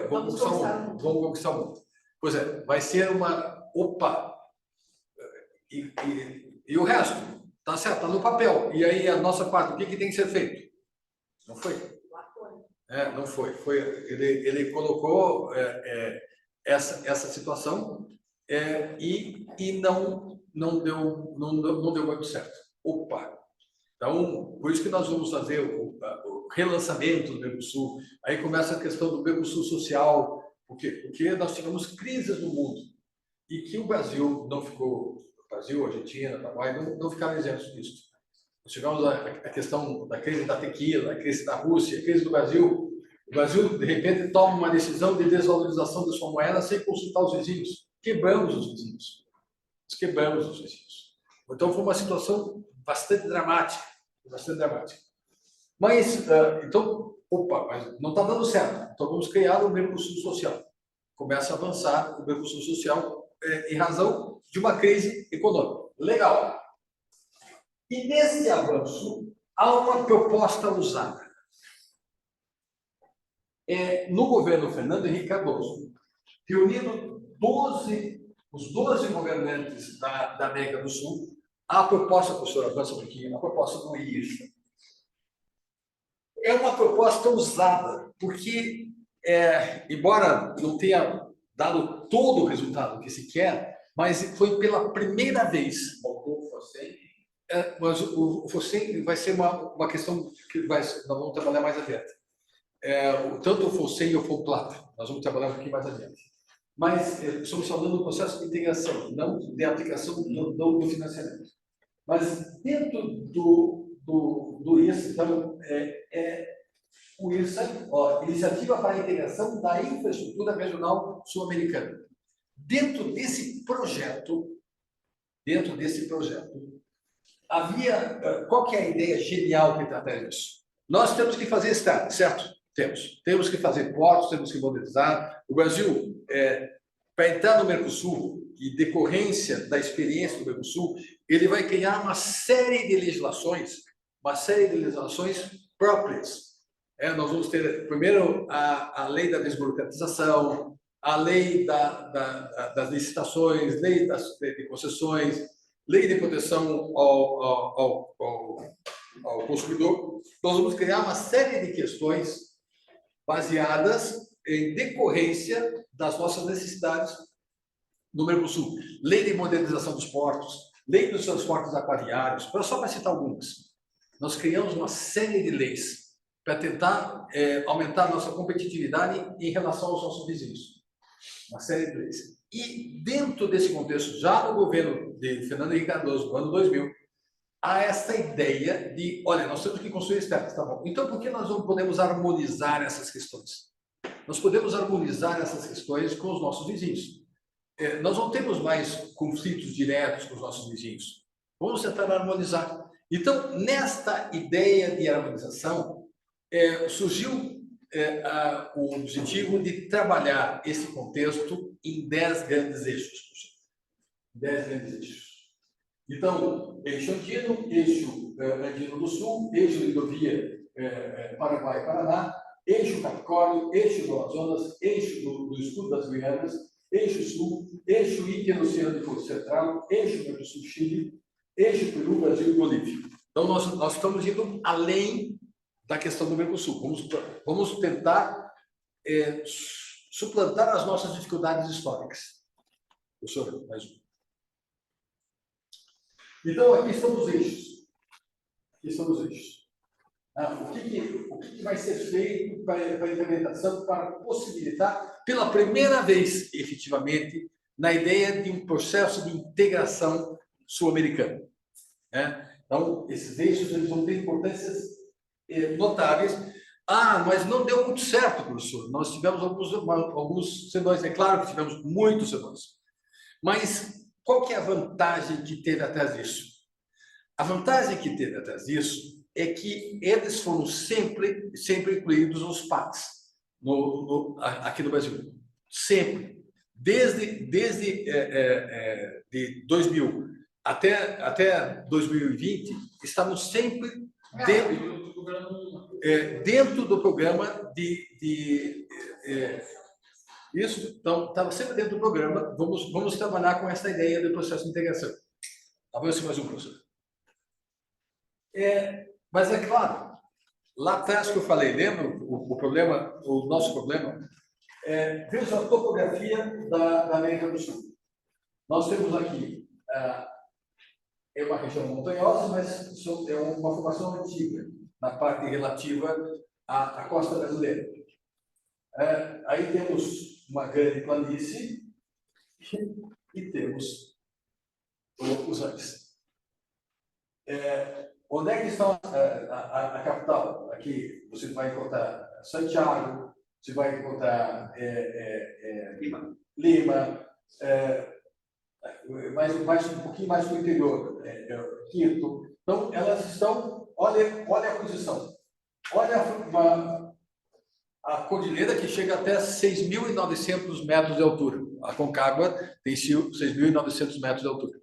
Vamos conquistar o mundo. Pois é, vai ser uma... Opa! E o resto? Tá certo, está no papel. E aí, a nossa parte, o que tem que ser feito? Não foi. Não foi. Ele colocou essa situação e não deu muito certo. Opa! Então, por isso que nós vamos fazer o relançamento do Mercosul. Aí começa a questão do Mercosul social. Por quê? Porque nós tivemos crises no mundo e que o Brasil não ficou... Brasil, Argentina, Paraguai, não ficaram isentos disso. tivemos a questão da crise da tequila, a crise da Rússia, a crise do Brasil. O Brasil, de repente, toma uma decisão de desvalorização da sua moeda sem consultar os vizinhos. Quebramos os vizinhos. Nós quebramos os vizinhos. Então, foi uma situação bastante dramática. Bastante dramática. Mas, então, mas não está dando certo. Então, vamos criar o Mercosul Social. Começa a avançar o Mercosul Social em razão de uma crise econômica. Legal. E nesse avanço, há uma proposta usada. No governo Fernando Henrique Cardoso, reunindo os 12 governantes da América do Sul, a proposta, professor, avança um pouquinho, a proposta do IRSA. É uma proposta usada, porque, embora não tenha dado todo o resultado que se quer, mas foi pela primeira vez. Faltou você. Mas o FOSEM vai ser uma questão que nós vamos trabalhar mais adiante. Tanto o FOSEM e o FONPLATA, nós vamos trabalhar um pouquinho mais adiante. Mas estamos falando do processo de integração, não de aplicação do financiamento. Mas dentro do IRSA, então, o IRSA, Iniciativa para a Integração da Infraestrutura Regional Sul-Americana. Dentro desse projeto, havia, qual que é a ideia genial que trata disso? Nós temos que fazer estrada, certo? Temos que fazer portos, temos que modernizar. O Brasil, para entrar no Mercosul, e decorrência da experiência do Mercosul, ele vai criar uma série de legislações próprias. Nós vamos ter, primeiro, a lei da desburocratização, a lei das licitações, lei de concessões, lei de proteção ao consumidor. Nós vamos criar uma série de questões baseadas em decorrência das nossas necessidades no Mercosul. Lei de modernização dos portos, lei dos transportes aquaviários, só para citar algumas. Nós criamos uma série de leis para tentar aumentar a nossa competitividade em relação aos nossos vizinhos. Uma série de leis. E dentro desse contexto, já no governo de Fernando Henrique Cardoso, no ano 2000, há essa ideia de, olha, nós temos que construir estradas, tá bom. Então, por que nós não podemos harmonizar essas questões? Nós podemos harmonizar essas questões com os nossos vizinhos. Nós não temos mais conflitos diretos com os nossos vizinhos. Vamos tentar harmonizar. Então, nesta ideia de harmonização, surgiu o objetivo de trabalhar esse contexto em 10 grandes eixos. 10 grandes eixos. Então, eixo andino, eixo andino do sul, eixo rodovia Paraguai-Paraná, eixo Capricórnio, eixo do Amazonas, eixo do escudo das Guianas, eixo sul, eixo Índio-Oceânico Central, eixo Mercosul-Chile, eixo Peru, Brasil e Bolívia. Então, nós estamos indo além da questão do Mercosul. Vamos tentar suplantar as nossas dificuldades históricas. Professor, mais um. Então, aqui estão os eixos. O que vai ser feito para a implementação, para possibilitar, pela primeira vez, efetivamente, na ideia de um processo de integração sul-americana. Então, esses eixos eles vão ter importâncias notáveis. Mas não deu muito certo, professor. Nós tivemos alguns senões. É claro que tivemos muitos senões. Mas qual que é a vantagem que teve atrás disso? A vantagem que teve atrás disso é que eles foram sempre incluídos nos PACs, aqui no Brasil. Sempre. Desde de 2000 até 2020, estamos sempre dentro do programa isso, então, estava sempre dentro do programa. Vamos trabalhar com essa ideia do processo de integração. Avance mais um, professor. Mas é claro, lá atrás que eu falei, lembra o nosso problema? Veja a topografia da América do Sul. Nós temos aqui, uma região montanhosa, mas é uma formação antiga, na parte relativa à costa brasileira. Aí temos uma grande planície e temos os Andes. onde é que está a capital? Aqui você vai encontrar Santiago, você vai encontrar Lima, um pouquinho mais para o interior, Quito. Então, elas estão, olha a posição, olha a cordilheira que chega até 6.900 metros de altura. A Concagua tem 6.900 metros de altura.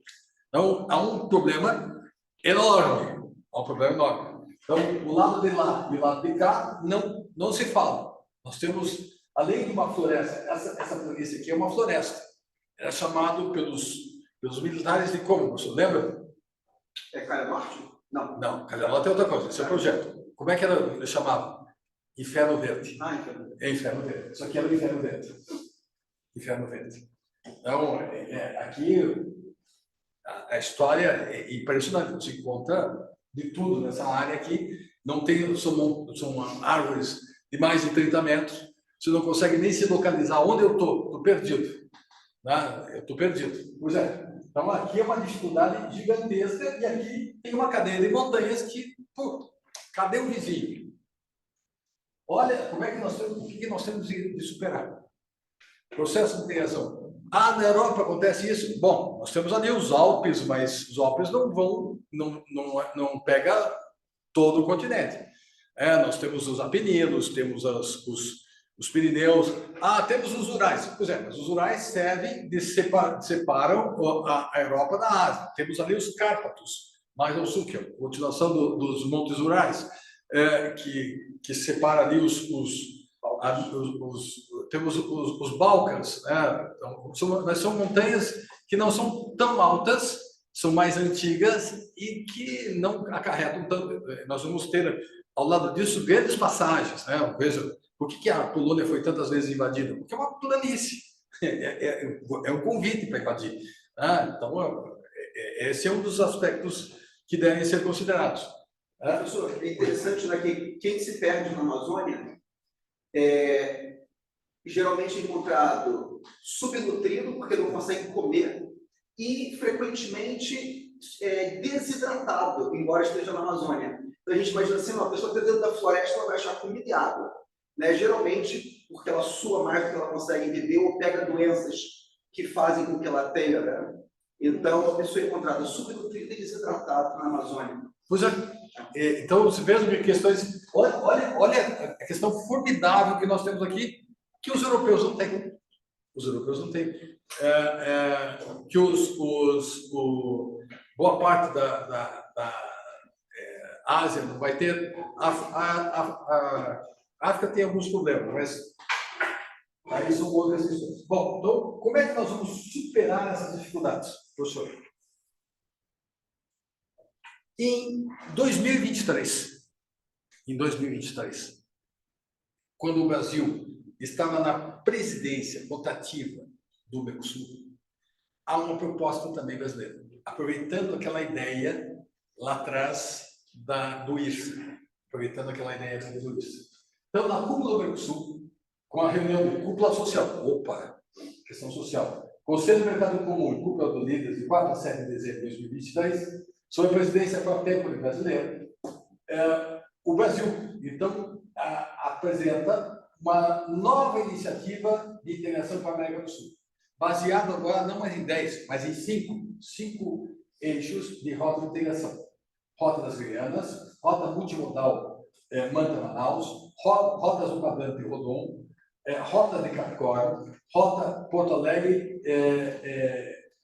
Então, há um problema enorme. Então, o lado de lá e o lado de cá não se fala. Nós temos, além de uma floresta, essa planície aqui é uma floresta. Era chamado pelos militares de como, você lembra? Calha Norte? Não. Não, Calha Norte é outra coisa, esse é o projeto. Como é que era chamado? Inferno Verde. Inferno Verde. É Inferno Verde. Isso aqui era o Inferno Verde. Inferno Verde. Então, aqui a história é impressionante. Você encontra de tudo nessa área aqui. Não tem, são árvores de mais de 30 metros. Você não consegue nem se localizar onde eu estou perdido. Né? Eu estou perdido. Pois é. Então, aqui é uma dificuldade gigantesca e aqui tem uma cadeia de montanhas que, cadê o vizinho? Olha como é que nós temos, o que nós temos de superar. Processo de integração. Na Europa acontece isso? Bom, nós temos ali os Alpes, mas os Alpes não pega todo o continente. Nós temos os Apeninos, temos os Pirineus, temos os Urais. Pois é, mas os Urais servem separam a Europa da Ásia. Temos ali os Cárpatos, mais ao sul, que é a continuação dos Montes Urais, que separa ali temos os Balcãs, né? Então, são montanhas que não são tão altas, são mais antigas e que não acarretam tanto. Nós vamos ter, ao lado disso, grandes passagens, né? Veja, por que a Polônia foi tantas vezes invadida? Porque é uma planície, é um convite para invadir. Então, esse é um dos aspectos que devem ser considerados. Professor, é interessante, né, que quem se perde na Amazônia geralmente é encontrado subnutrido, porque não consegue comer, e frequentemente desidratado, embora esteja na Amazônia. Então a gente imagina assim, uma pessoa está dentro da floresta, ela vai achar comida e água. Né? Geralmente, porque ela sua mais do que ela consegue beber, ou pega doenças que fazem com que ela tenha. Né? Então, a pessoa é encontrada subnutrida e desidratada na Amazônia. Pois é. Então, você veja que questões. Olha a questão formidável que nós temos aqui, que os europeus não têm. Os europeus não têm. Que boa parte da Ásia não vai ter. A África tem alguns problemas, mas aí são outras questões. Bom, então, como é que nós vamos superar essas dificuldades, professor? Em 2023, quando o Brasil estava na presidência rotativa do Mercosul, há uma proposta também brasileira, aproveitando aquela ideia lá atrás do IRSA, aproveitando aquela ideia do IRSA. Então, na cúpula do Mercosul, com a reunião de cúpula social, questão social, Conselho do Mercado Comum e Cúpula do Líderes, de 4 a 7 de dezembro de 2023, sob a presidência contemporânea brasileira, o Brasil, então, apresenta uma nova iniciativa de integração com a América do Sul, baseado agora não mais em 10, mas em 5 eixos de rota de integração. Rota das Guianas, rota multimodal Manta-Manaus, rotas Upadante-Rodon, rota de Capricórnio, rota Porto Alegre,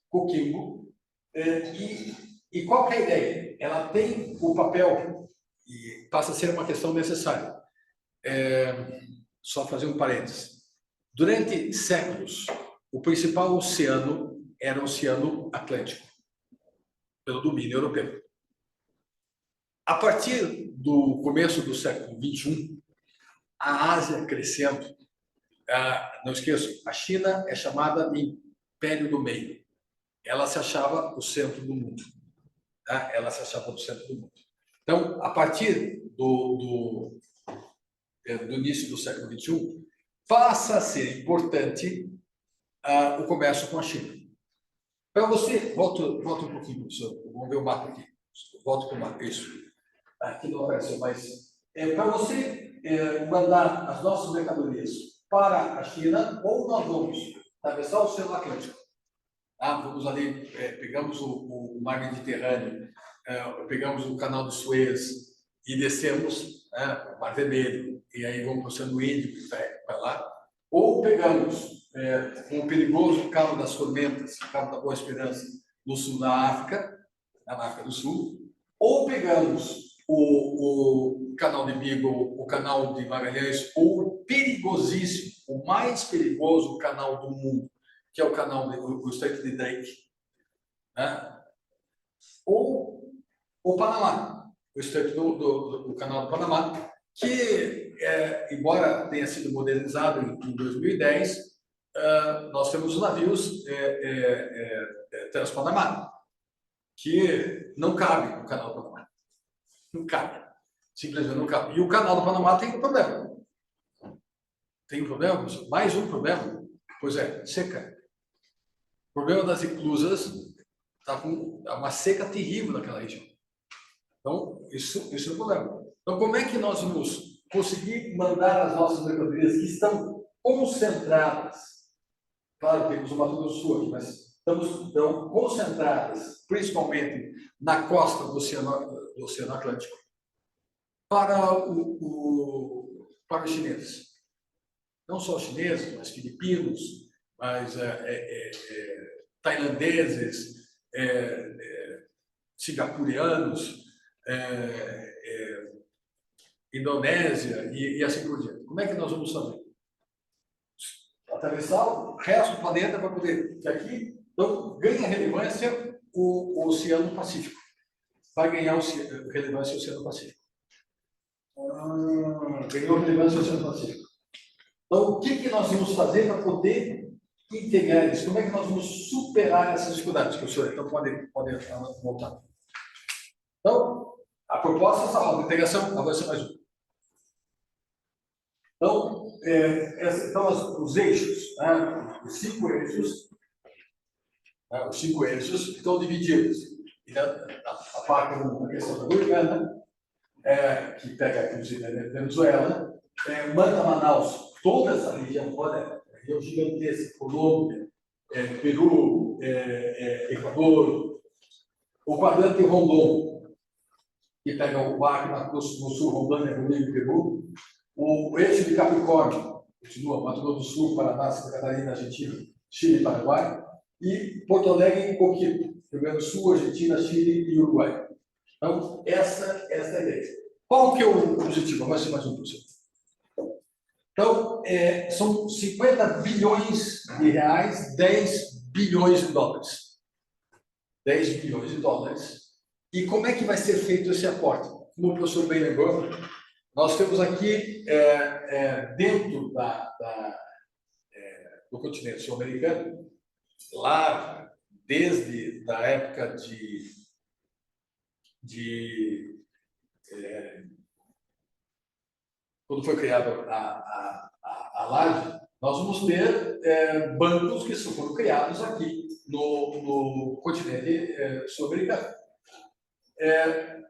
Coquimbo, e qual que é a ideia? Ela tem o papel, e passa a ser uma questão necessária. Só fazer um parênteses. Durante séculos, o principal oceano era o Oceano Atlântico, pelo domínio europeu. A partir do começo do século XXI, a Ásia crescendo, não esqueço, a China é chamada de Império do Meio. Ela se achava o centro do mundo. Ela se achava o centro do mundo. Então, a partir do início do século XXI, passa a ser importante o comércio com a China. Para você, volta um pouquinho, professor. Vamos ver o mapa aqui. Volta para o mapa, isso. aqui não apareceu, mas para você mandar as nossas mercadorias para a China, ou nós vamos atravessar o Oceano Atlântico. Vamos ali, pegamos o Mar Mediterrâneo, pegamos o Canal de Suez e descemos o Mar Vermelho, e aí vamos para o Oceano Índico, para lá. Ou pegamos o perigoso Cabo das Tormentas, Cabo da Boa Esperança, no sul da África, na África do Sul, ou pegamos o Canal de Beagle, o Canal de Magalhães, ou o perigosíssimo, o mais perigoso canal do mundo, que é o canal o Estreito de Drake, né? Ou o Panamá, o Estreito do Canal do Panamá, que, embora tenha sido modernizado em 2010, nós temos os navios Transpanamá, que não cabem no Canal do Panamá. Não cabe. Simplesmente não cabe. E o Canal do Panamá tem um problema. Tem um problema? Mais um problema? Pois é, seca. O problema das reclusas está com uma seca terrível naquela região. Então, isso é um problema. Então, como é que nós vamos conseguir mandar as nossas mercadorias que estão concentradas? Claro, temos o Mato Grosso do Sul aqui, mas estão concentradas, principalmente na costa do Oceano Atlântico, para os chineses. Não só os chineses, mas filipinos, mas tailandeses, singapurianos, Indonésia e assim por diante. Como é que nós vamos fazer? Atravessar o resto do planeta para poder... Que aqui então, ganha relevância o Oceano Pacífico. Vai ganhar relevância o Oceano Pacífico. Ganhou relevância o Oceano Pacífico. Então, o que nós vamos fazer para poder integrar isso? Como é que nós vamos superar essas dificuldades, professor? Então, pode voltar. Então, a proposta é essa roda de integração, avança mais um. Então, os eixos, os 5 eixos estão divididos. A parte da questão da Guiana, que pega inclusive a Venezuela, manda Manaus, toda essa região, olha, região gigantesca, Colômbia, Peru, Equador, o quadrante Rondon, que pega o Acre no sul, Rondônia, Bolívia e Peru, o eixo de Capricórnio, continua Mato Grosso do Sul, Paraná, Santa Catarina, Argentina, Chile e Paraguai, e Porto Alegre e Coquimbo, Rio Grande do Sul, Argentina, Chile e Uruguai. Então, essa é a ideia. Qual que é o objetivo? Vai ser mais um por cento. Então, são 50 bilhões de reais, 10 bilhões de dólares. 10 bilhões de dólares. E como é que vai ser feito esse aporte? Como o professor bem lembrou, nós temos aqui, dentro do continente sul-americano, lá, desde a época quando foi criada a LAGE, nós vamos ter bancos que foram criados aqui no continente sul-americano.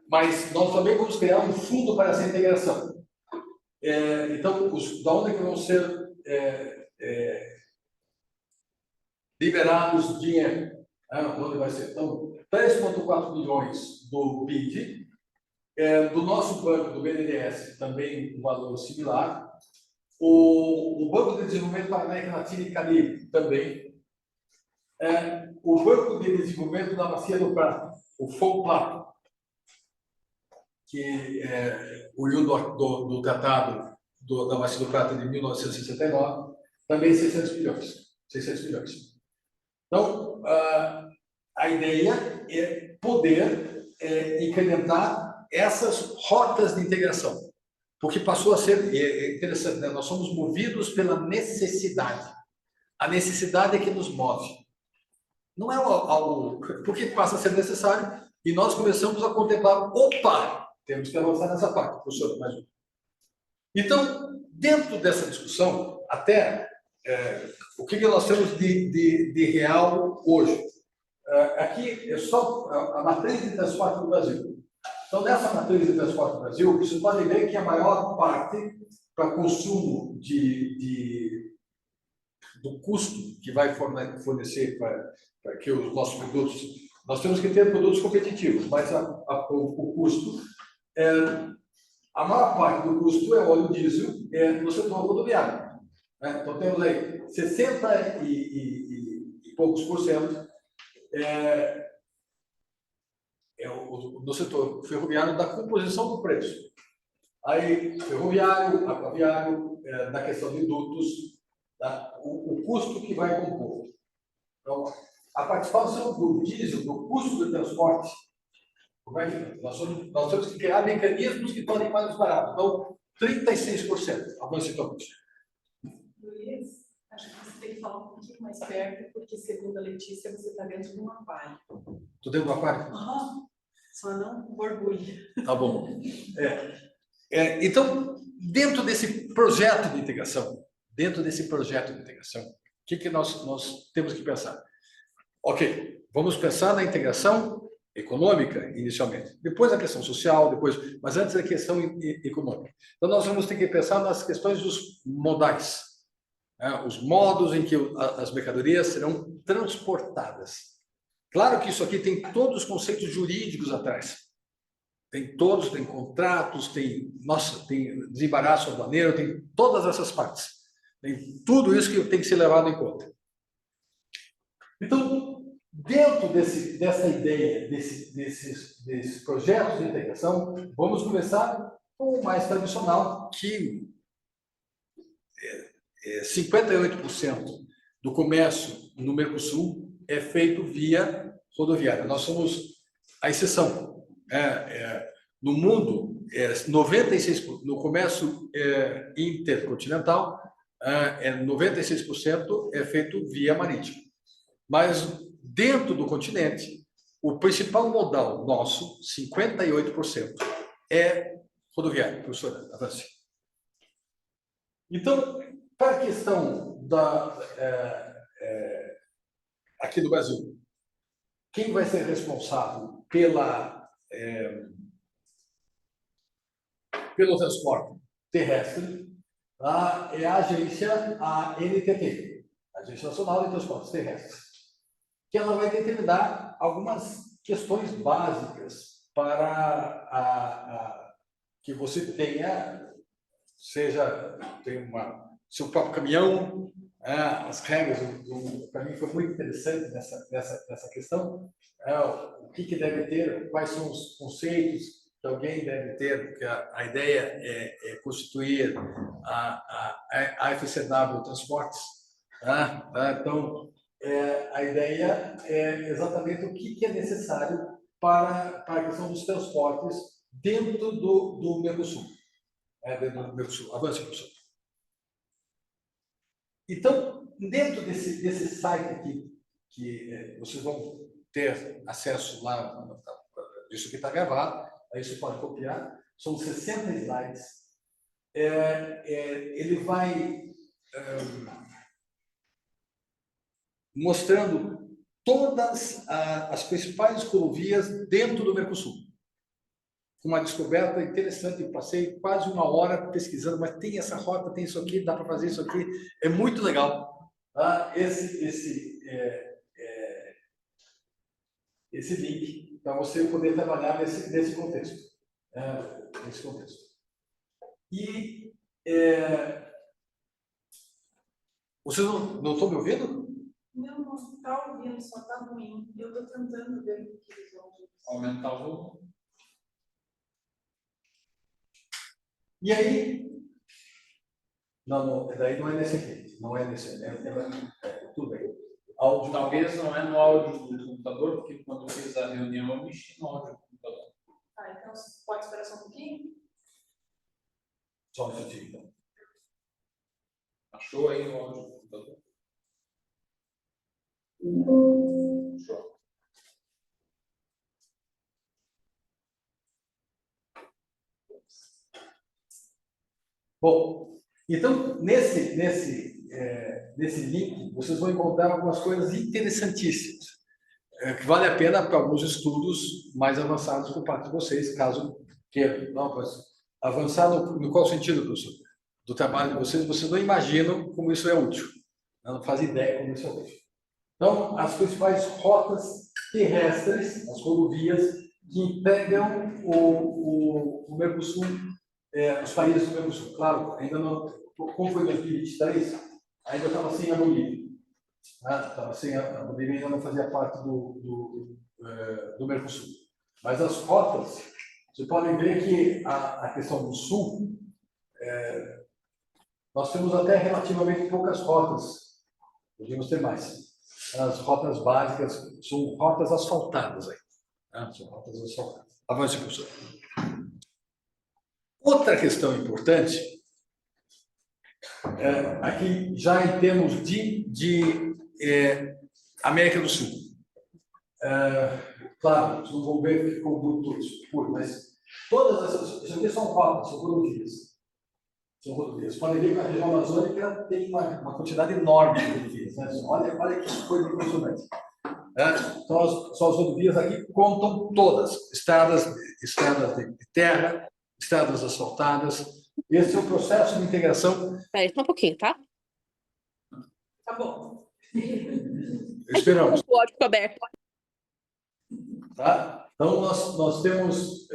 Mas nós também vamos criar um fundo para essa integração. Então, da onde que vão ser liberados dinheiro? Onde vai ser? Então, 3,4 bilhões do BID, do nosso banco, do BNDES, também um valor similar. O Banco de Desenvolvimento para a América Latina e Caribe, também. O Banco de Desenvolvimento da Bacia do Prata, o FONPLAT, que oriundo do Tratado da Bacia do Prata de 1969, também 600 milhões. 600 milhões. Então, a ideia é poder incrementar essas rotas de integração, porque passou a ser interessante, né? Nós somos movidos pela necessidade. A necessidade é que nos move. Não é algo... Porque passa a ser necessário e nós começamos a contemplar, opa, temos que avançar nessa parte, professor, mais um. Então, dentro dessa discussão, até o que nós temos de real hoje? Aqui é só a matriz de transporte do Brasil. Então, nessa matriz de transporte do Brasil, vocês podem ver que a maior parte para consumo do custo que vai fornecer para que os nossos produtos, nós temos que ter produtos competitivos, mas o custo, a maior parte do custo é óleo diesel no setor rodoviário. Né? Então, temos aí 60 e poucos por cento no setor ferroviário da composição do preço. Aí, ferroviário, aquaviário, na questão de dutos, tá? O custo que vai compor. Então, a participação do diesel no custo do transporte, nós temos que criar mecanismos que tornem mais barato. Então, 36%. Avanço então. Luiz, acho que você tem que falar um pouquinho mais perto, porque, segundo a Letícia, você está dentro de um aquário. Estou dentro do aquário? Só não borbulha. Tá bom. Então, dentro desse projeto de integração, o que nós temos que pensar? Ok, vamos pensar na integração econômica inicialmente, depois a questão social, mas antes a questão econômica. Então, nós vamos ter que pensar nas questões dos modais, né? Os modos em que as mercadorias serão transportadas. Claro que isso aqui tem todos os conceitos jurídicos atrás. Tem contratos, tem desembaraço aduaneiro, tem todas essas partes. Tem tudo isso que tem que ser levado em conta. Então, dentro dessa ideia, desses projetos de integração, vamos começar com o mais tradicional, que 58% do comércio no Mercosul é feito via rodoviária. Nós somos a exceção. No mundo, 96%, no comércio intercontinental, 96% é feito via marítimo. Mas dentro do continente, o principal modal nosso, 58%, é rodoviário. Professora, avance. Então, para a questão aqui do Brasil, quem vai ser responsável pelo transporte terrestre é a agência, a ANTT, Agência Nacional de Transportes Terrestres, que ela vai determinar algumas questões básicas para que você tenha, seu próprio caminhão, as regras. Para mim foi muito interessante nessa questão, o que deve ter, quais são os conceitos que alguém deve ter, porque a ideia é constituir a FCW Transportes. Então, a ideia é exatamente o que é necessário para a questão dos transportes dentro do Mercosul. Dentro do Mercosul. Avance, professor. Então, dentro desse site aqui, que vocês vão ter acesso lá, isso que está gravado, aí você pode copiar, são 60 slides. Ele vai mostrando todas as principais rodovias dentro do Mercosul. Uma descoberta interessante, eu passei quase uma hora pesquisando, mas tem essa rota, tem isso aqui, dá para fazer isso aqui, é muito legal. Esse link, para você poder trabalhar nesse contexto. E vocês não estão me ouvindo? Não está ouvindo, só está ruim. Eu estou tentando ver o que eles vão Aumentar o volume. E aí, daí não é nesse aqui, não é nesse, tudo bem. Áudio. Talvez não é no áudio do computador, porque quando eu fiz a reunião eu mexi no áudio do computador. Então pode esperar só um pouquinho? Só um minutinho, então. Achou aí o áudio do computador? Show. Bom, então, nesse link, vocês vão encontrar algumas coisas interessantíssimas. que vale a pena para alguns estudos mais avançados por parte de vocês, caso queiram. Não, mas avançar no qual sentido, professor? Do trabalho de vocês não imaginam como isso é útil. Não fazem ideia como isso é útil. Então, as principais rotas terrestres, as rodovias que integram o Mercosul, os países do Mercosul. Claro, ainda não, como foi em 2023, ainda estava sem a Bolívia. Estava sem a Bolívia, ainda não fazia parte do Mercosul. Mas as rotas, vocês podem ver que a questão do Sul, nós temos até relativamente poucas rotas, podíamos ter mais. As rotas básicas são rotas asfaltadas aí. São rotas asfaltadas. Avance, professor. Outra questão importante, aqui já em termos de América do Sul. Claro, vocês não vão ver que ficou muito escuro, mas todas essas, isso aqui são rotas, são rodovias. São rodovias. Podem ver que a região amazônica tem uma quantidade enorme de rodovias. Né? Olha que coisa impressionante. Então, só as rodovias aqui contam todas. Estradas de terra, estradas asfaltadas. Esse é o processo de integração. Espera só um pouquinho, tá? Tá bom. Esperamos. O código aberto. Tá? Então, nós temos,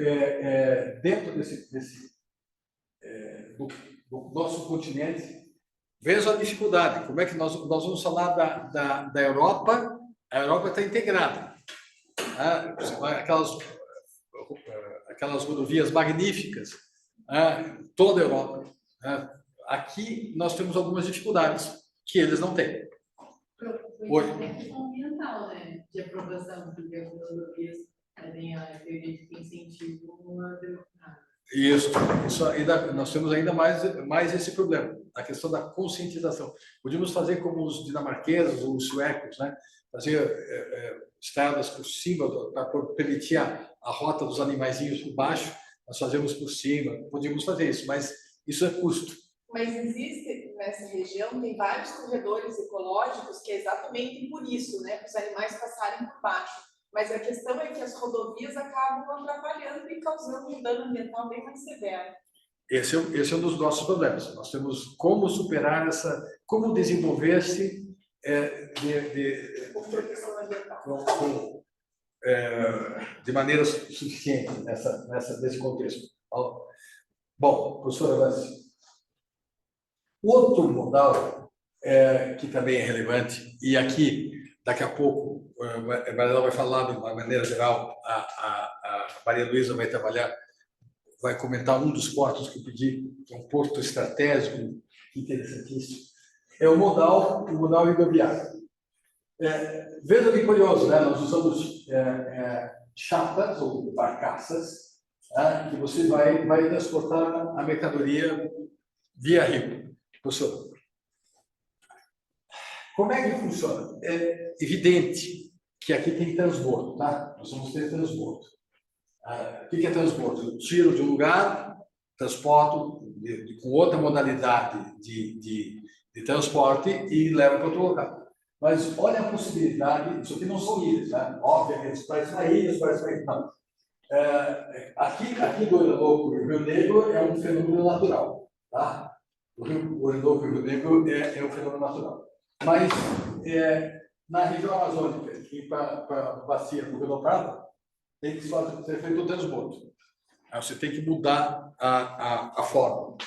dentro do nosso continente, veja a dificuldade. Como é que nós vamos falar da Europa? A Europa está integrada. Aquelas rodovias magníficas, toda a Europa. Aqui nós temos algumas dificuldades que eles não têm. Foi a questão ambiental, né? De aprovação, porque as rodovias pedem a teoria de incentivo uma democracia. Isso ainda, nós temos ainda mais esse problema, a questão da conscientização. Podíamos fazer como os dinamarqueses ou os suecos, né? Fazer estradas por cima, para permitir a rota dos animaizinhos por baixo, nós fazemos por cima, podíamos fazer isso, mas isso é custo. Mas existe nessa região, tem vários corredores ecológicos que é exatamente por isso, né? Para os animais passarem por baixo. Mas a questão é que as rodovias acabam atrapalhando e causando um dano ambiental bem mais severo. Esse é um dos nossos problemas. Nós temos como superar como desenvolver-se de maneira suficiente nesse contexto. Bom, professora Vance, outro modal que também é relevante, e aqui, daqui a pouco, a Maria vai falar de uma maneira geral, a Maria Luísa vai comentar um dos portos que eu pedi, que é um porto estratégico interessantíssimo, é o modal rodoviário. Veja que curioso, né? Nós usamos chapas ou barcaças, que você vai transportar a mercadoria via rio. Professor, como é que funciona? É evidente que aqui tem transbordo, tá? Nós vamos ter transbordo. O que é transbordo? Eu tiro de um lugar, transporto com outra modalidade de transporte e levo para outro local. Mas olha a possibilidade, isso aqui não são ilhas, né? Obviamente, parece uma ilha, parece uma ilha, não. Aqui do Orinoco e Rio Negro é um fenômeno natural, tá? O Orinoco e o Rio Negro é um fenômeno natural. Mas na região amazônica e para a bacia do Rio do Prata, tem que ser feito o transbordo. Aí você tem que mudar a forma.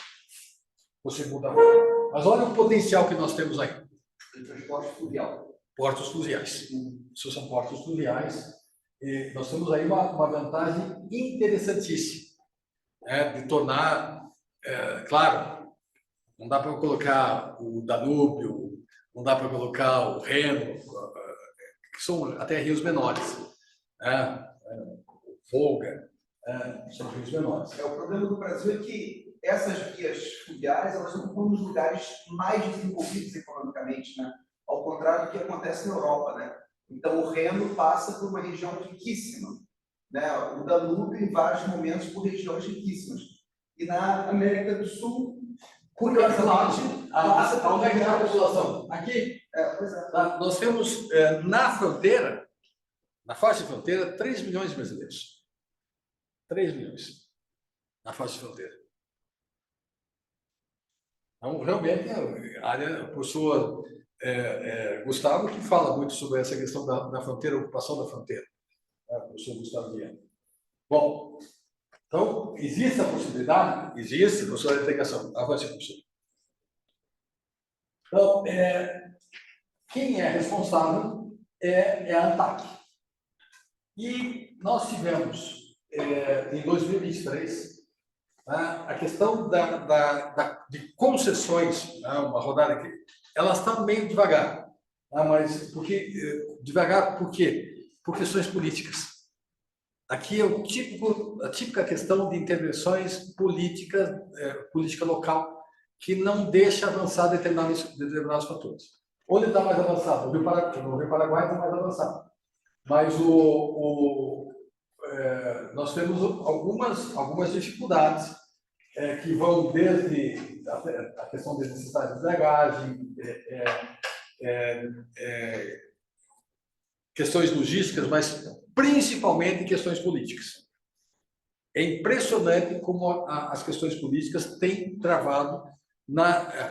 Você muda a forma. Mas olha o potencial que nós temos aí. Transporte fluvial. Portos fluviais. Isso são portos fluviais. E nós temos aí uma vantagem interessantíssima, de tornar, claro, não dá para colocar o Danúbio, não dá para colocar o Reno, que são até rios menores, o Volga, são rios menores. O problema do Brasil é que essas vias fluviais elas não estão nos lugares mais desenvolvidos economicamente, né? Ao contrário do que acontece na Europa, né? Então, o Reno passa por uma região riquíssima, né? O Danúbio, em vários momentos, por regiões riquíssimas. E na América do Sul, curiosamente, onde é que está a população? Aqui. Pois é. Nós temos, na fronteira, Na faixa de fronteira, 3 milhões de brasileiros. 3 milhões na faixa de fronteira. Então, realmente, a área, o professor Gustavo, que fala muito sobre essa questão da fronteira, ocupação da fronteira. O professor Gustavo Guiano. Bom, então, existe a possibilidade? Existe, professor, da integração. Avance, professor. Então, quem é responsável é a ANTAC. E nós tivemos, em 2023, a questão de concessões, uma rodada aqui, elas estão meio devagar. Mas devagar por quê? Por questões políticas. Aqui é a típica questão de intervenções políticas, política local, que não deixa avançar determinados fatores. Onde está mais avançado? No Rio Paraguai está mais avançado. Mas nós temos algumas dificuldades que vão desde a questão das necessidades de dragagem, questões logísticas, mas principalmente questões políticas. É impressionante como as questões políticas têm travado.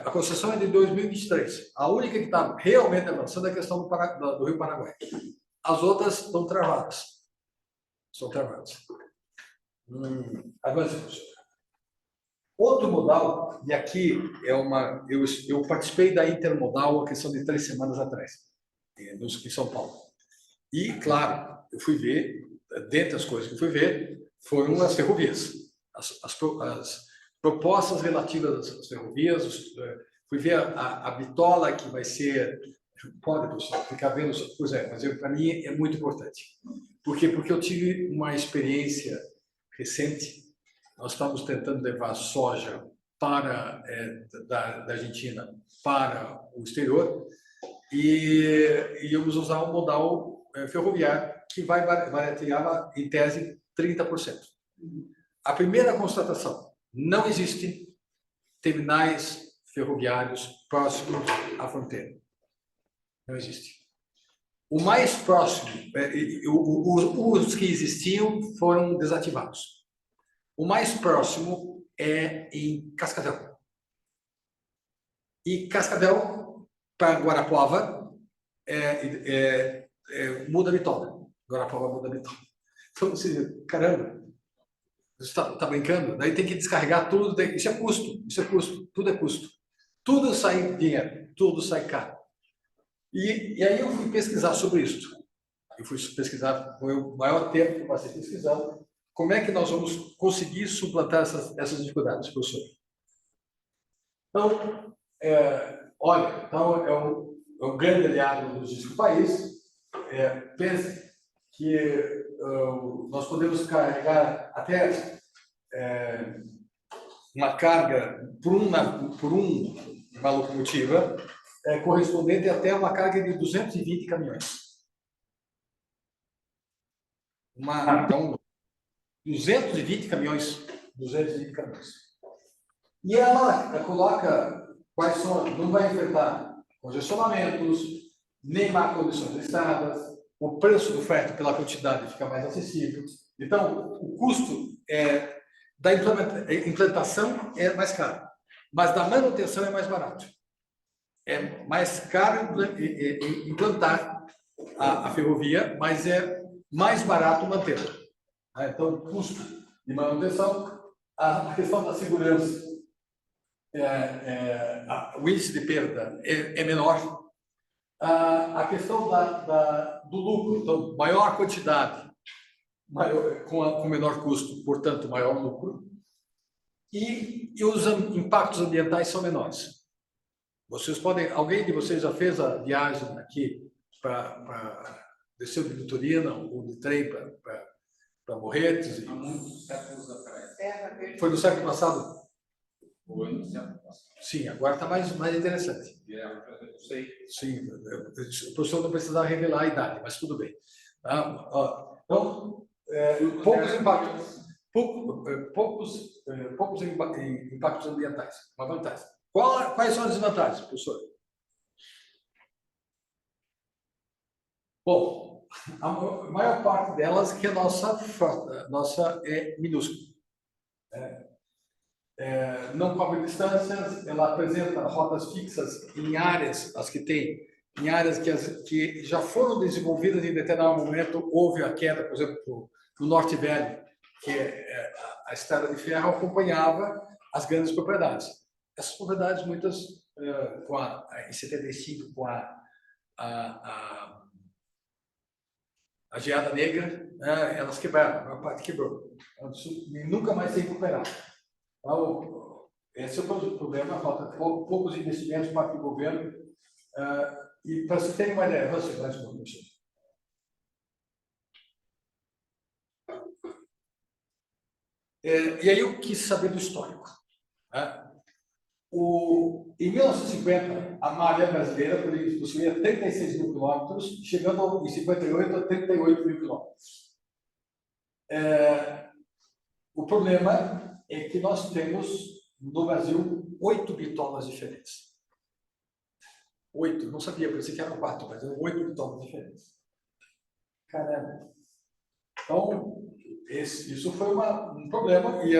A concessão é de 2023. A única que está realmente avançando é a questão do Rio Paraguai. As outras estão travadas. São travadas. Avance, professor. Outro modal, e aqui eu participei da Intermodal, a questão de 3 semanas atrás, em São Paulo. E, claro, eu fui ver, dentre as coisas que eu fui ver, foram as ferrovias. As propostas relativas às ferrovias, fui ver a bitola que vai ser... Pode, pessoal, ficar vendo... Pois mas para mim é muito importante. Por quê? Porque eu tive uma experiência recente. Nós estamos tentando levar soja da Argentina para o exterior e íamos usar um modal ferroviário que vai baratear, em tese, 30%. A primeira constatação: não existem terminais ferroviários próximos à fronteira. Não existe. O mais próximo, os que existiam foram desativados. O mais próximo é em Cascavel. E Cascavel, para Guarapuava, muda a bitola. Guarapuava muda a bitola. Então, você, caramba, você está brincando? Daí tem que descarregar tudo. Isso é custo, tudo é custo. Tudo sai dinheiro, tudo sai caro. E aí eu fui pesquisar sobre isso. Eu fui pesquisar, foi o maior tempo que eu passei pesquisando, como é que nós vamos conseguir suplantar essas dificuldades, professor? Então, olha, então é um grande aliado logístico do país. Pense que nós podemos carregar até uma carga por uma locomotiva correspondente até uma carga de 220 caminhões. Então, 220 caminhões. 220 caminhões. E ela coloca quais são, não vai enfrentar congestionamentos, nem má condições de estradas, o preço do frete pela quantidade fica mais acessível. Então, o custo da implantação é mais caro, mas da manutenção é mais barato. É mais caro implantar a ferrovia, mas é mais barato mantê-la. Então, o custo de manutenção, a questão da segurança, o índice de perda é menor. A questão do lucro, então, maior quantidade, com menor custo, portanto, maior lucro. E os impactos ambientais são menores. Alguém de vocês já fez a viagem aqui desceu de Vitorina ou de trem para Morretes? Há muitos séculos atrás. Foi no século passado? Foi no século passado. Sim, agora está mais interessante. Eu sei. Sim, o professor não precisava revelar a idade, mas tudo bem. Então, poucos impactos ambientais. Uma vantagem. Quais são as desvantagens, professor? Bom, a maior parte delas que a nossa frota, nossa é minúscula. Não cobre distâncias, ela apresenta rotas fixas em áreas, as que tem, em áreas que já foram desenvolvidas em determinado momento, houve a queda, por exemplo, no Norte Velho, que a estrada de ferro acompanhava as grandes propriedades. Essas propriedades, muitas, em 75, com a geada negra, elas quebraram, a parte quebrou. E nunca mais se recuperaram. Então, esse é o problema, falta poucos investimentos para o governo. E para você ter uma ideia, você vai responder. E aí eu quis saber do histórico. Em 1950, a malha brasileira possuía 36 mil quilômetros, chegando em 58 a 38 mil quilômetros. O problema é que nós temos no Brasil 8 bitolas diferentes. 8, não sabia, pensei que eram 4, mas eram 8 bitolas diferentes. Caramba! Então, isso foi um problema e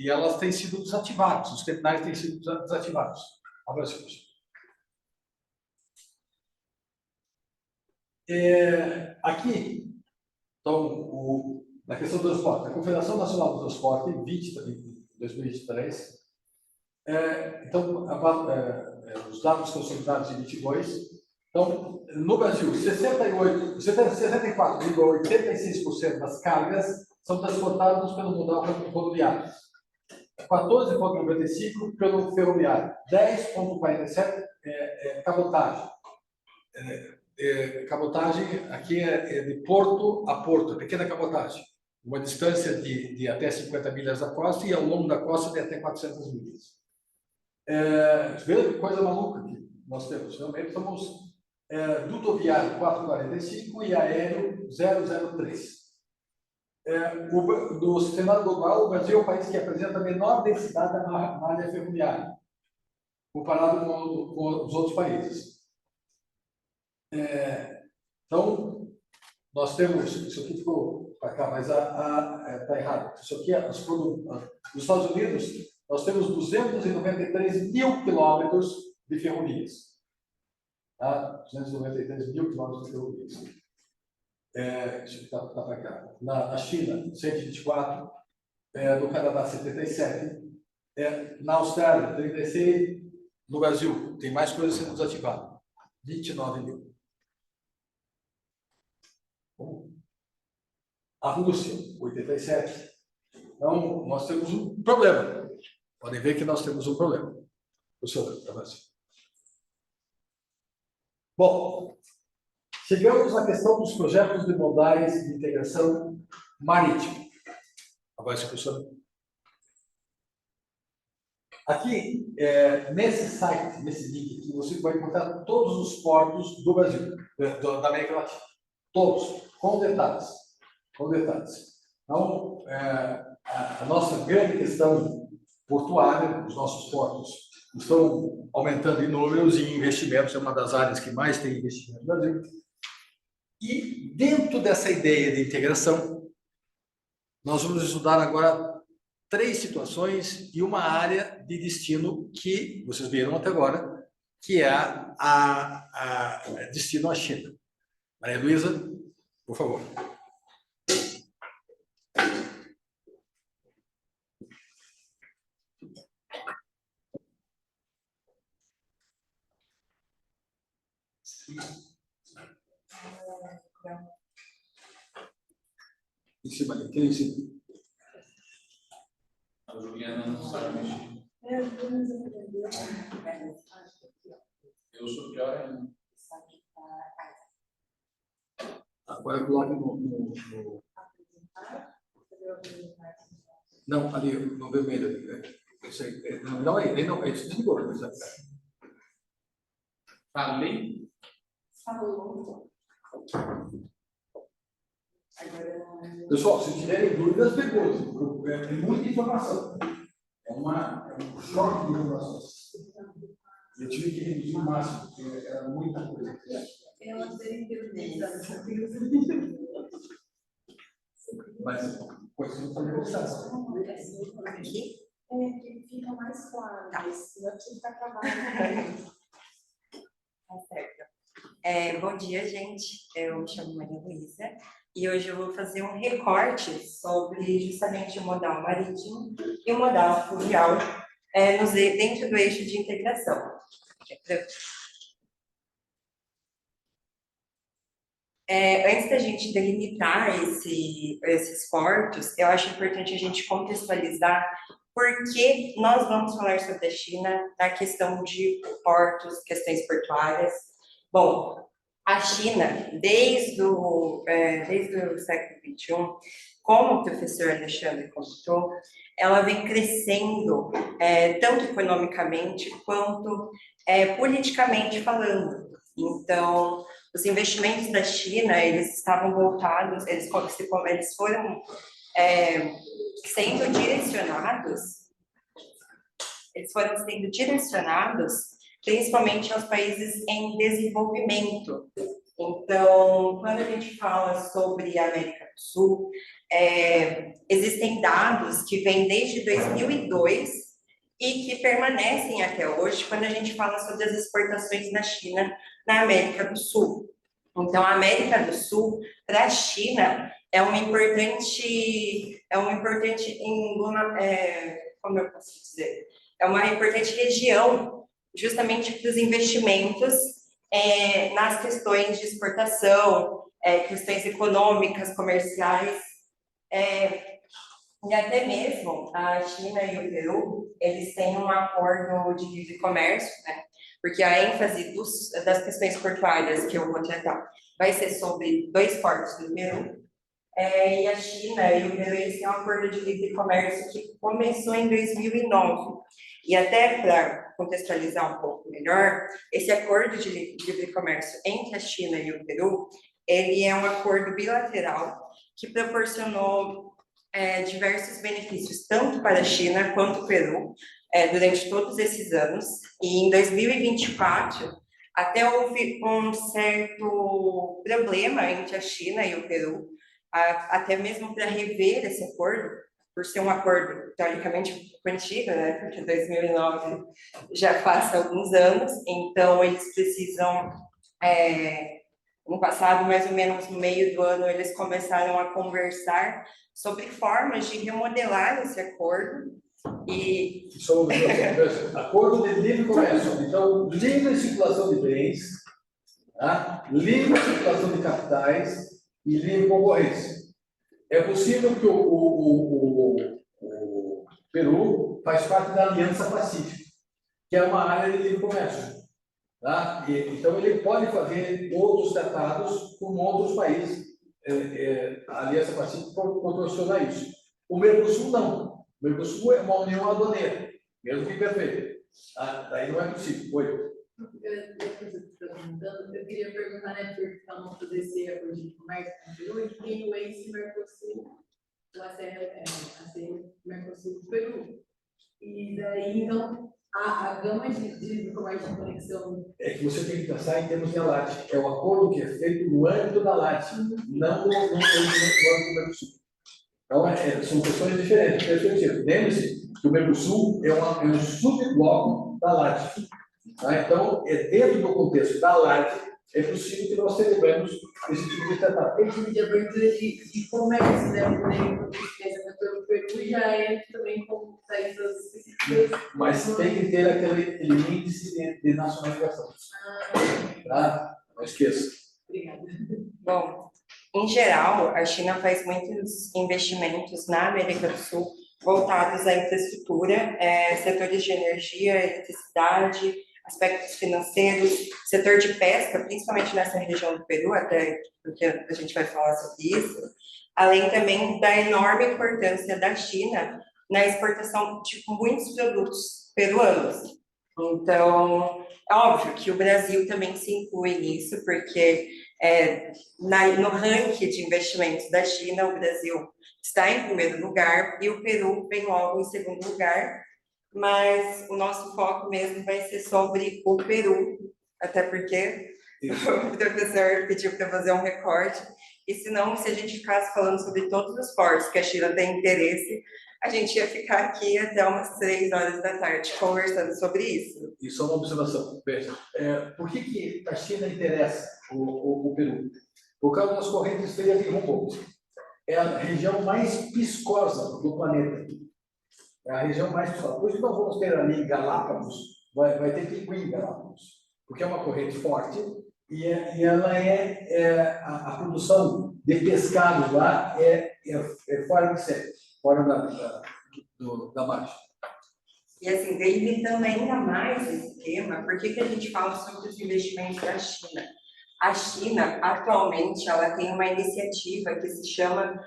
elas têm sido desativadas, os terminais têm sido desativados. Aqui, então, na questão do transporte, a Confederação Nacional do Transporte, 2023, então, os dados consolidados em 22, então, no Brasil, 64,86% das cargas são transportadas pelo modal rodoviário, 14,95% pelo ferroviário, 10,47% cabotagem. Cabotagem aqui é de porto a porto, pequena cabotagem, uma distância de até 50 milhas da costa e ao longo da costa de até 400 milhas. Veja que coisa maluca que nós temos. Realmente somos dutoviário 445 e aéreo 003. No cenário global, o Brasil é o país que apresenta a menor densidade da malha ferroviária, comparado com os outros países. Então, nós temos, isso aqui ficou para cá, mas está errado. Isso aqui, nos Estados Unidos, nós temos 293 mil quilômetros de ferrovias. 293 mil quilômetros de ferrovias. Isso aqui está para cá. Na China, 124. No Canadá, 77. Na Austrália, 36. No Brasil, tem mais coisas sendo desativadas. 29 mil. A Rússia, 87. Então, nós temos um problema. Podem ver que nós temos um problema. Professor, avance. Bom, chegamos à questão dos projetos de modais de integração marítima. Avance, professor. Aqui, nesse site, nesse link aqui, você vai encontrar todos os portos do Brasil, da América Latina. Todos, com detalhes. Com detalhes. Então, a nossa grande questão portuária, os nossos portos estão aumentando em números e investimentos, é uma das áreas que mais tem investimento no Brasil. E dentro dessa ideia de integração, nós vamos estudar agora 3 situações e uma área de destino que vocês viram até agora, que é a destino à China. Maria Luísa, por favor. Em cima, aqui em cima. A Juliana não sabe mexer. Eu sou pior ainda. Agora eu coloco no... Não, ali, no vermelho. Não, é desligou. Falei? Falou. Pessoal, se tiverem dúvidas, perguntem. É muita informação. É um choque de informações. Eu tive que reduzir o máximo, porque era muita coisa. Eu não sei internet. Mas pode ser uma conversação. Aqui? Que fica mais claro, Tá. mas não tinha que ficar travado. Tá certo. Bom dia, gente. Eu me chamo Maria Luísa e hoje eu vou fazer um recorte sobre justamente o modal marítimo e o modal fluvial dentro do eixo de integração. Antes da gente delimitar esses portos, eu acho importante a gente contextualizar por que nós vamos falar sobre a China na questão de portos, questões portuárias. Bom, a China, desde o século XXI, como o professor Alexandre comentou, ela vem crescendo tanto economicamente quanto politicamente falando. Então, os investimentos da China, eles estavam voltados, eles foram sendo direcionados principalmente aos países em desenvolvimento. Então, quando a gente fala sobre a América do Sul, existem dados que vêm desde 2002 e que permanecem até hoje quando a gente fala sobre as exportações da China na América do Sul. Então, a América do Sul, para a China, como eu posso dizer? É uma importante região justamente para os investimentos nas questões de exportação, questões econômicas, comerciais, e até mesmo a China e o Peru, eles têm um acordo de livre comércio, né? Porque a ênfase das questões portuárias que eu vou tratar vai ser sobre 2 portos do Peru, e a China e o Peru, eles têm um acordo de livre comércio que começou em 2009. E até para contextualizar um pouco melhor, esse acordo de livre comércio entre a China e o Peru, ele é um acordo bilateral que proporcionou diversos benefícios, tanto para a China quanto o Peru, durante todos esses anos. E em 2024, até houve um certo problema entre a China e o Peru, até mesmo para rever esse acordo, por ser um acordo teoricamente antigo, né? Porque 2009 já faz alguns anos, então eles precisam, no passado, mais ou menos no meio do ano, eles começaram a conversar sobre formas de remodelar esse acordo. E Sobre acordo de livre comércio. Então, livre circulação de bens, tá? Livre circulação de capitais e livre concorrência. É possível que o Peru faz parte da Aliança Pacífica, que é uma área de livre comércio. Tá? Então, ele pode fazer outros tratados com outros países. A Aliança Pacífica proporciona isso. O Mercosul, não. O Mercosul é uma união aduaneira, mesmo que perfeita. Daí não é possível. Oi. Eu queria perguntar, né, por vamos fazer esse acordo de comércio com o Peru, e tem o ex-Mercosul, o ACR Mercosul do Peru. E daí, então, a gama de comércio de conexão. É que você tem que pensar em termos de LAT. É o acordo que é feito no âmbito da LAT, não no âmbito do Mercosul. Então, são questões diferentes. Lembre-se que o Mercosul é um subbloco da LAT. Tá? Então, dentro do contexto da LAT, é possível que nós celebremos esse tipo de tratado. Esse tipo de abertura de comércio, né? Pelo Peru já é também com tarifas específicas. Mas tem que ter aquele índice de nacionalização. Tá? Não esqueça. Obrigada. bom, em geral, a China faz muitos investimentos na América do Sul voltados à infraestrutura, setores de energia, eletricidade, aspectos financeiros, setor de pesca, principalmente nessa região do Peru, até porque a gente vai falar sobre isso, além também da enorme importância da China na exportação de muitos produtos peruanos. Então, é óbvio que o Brasil também se inclui nisso, porque no ranking de investimentos da China, o Brasil está em primeiro lugar e o Peru vem logo em segundo lugar, mas o nosso foco mesmo vai ser sobre o Peru, até porque O professor pediu para fazer um recorte, e senão, se a gente ficasse falando sobre todos os portos que a China tem interesse, a gente ia ficar aqui até umas 3 horas da tarde conversando sobre isso. Isso é uma observação. Veja, por que a China interessa o Peru? Por causa das correntes frias de Humboldt. É a região mais piscosa do planeta. É a região mais piscosa. Por isso que nós vamos ter ali em Galápagos, vai ter pinguim em Galápagos, porque é uma corrente forte e ela a produção de pescado lá é fora de série, fora da margem. E assim, delimitando ainda mais esse tema, por que a gente fala sobre os investimentos da China? A China, atualmente, ela tem uma iniciativa que se chama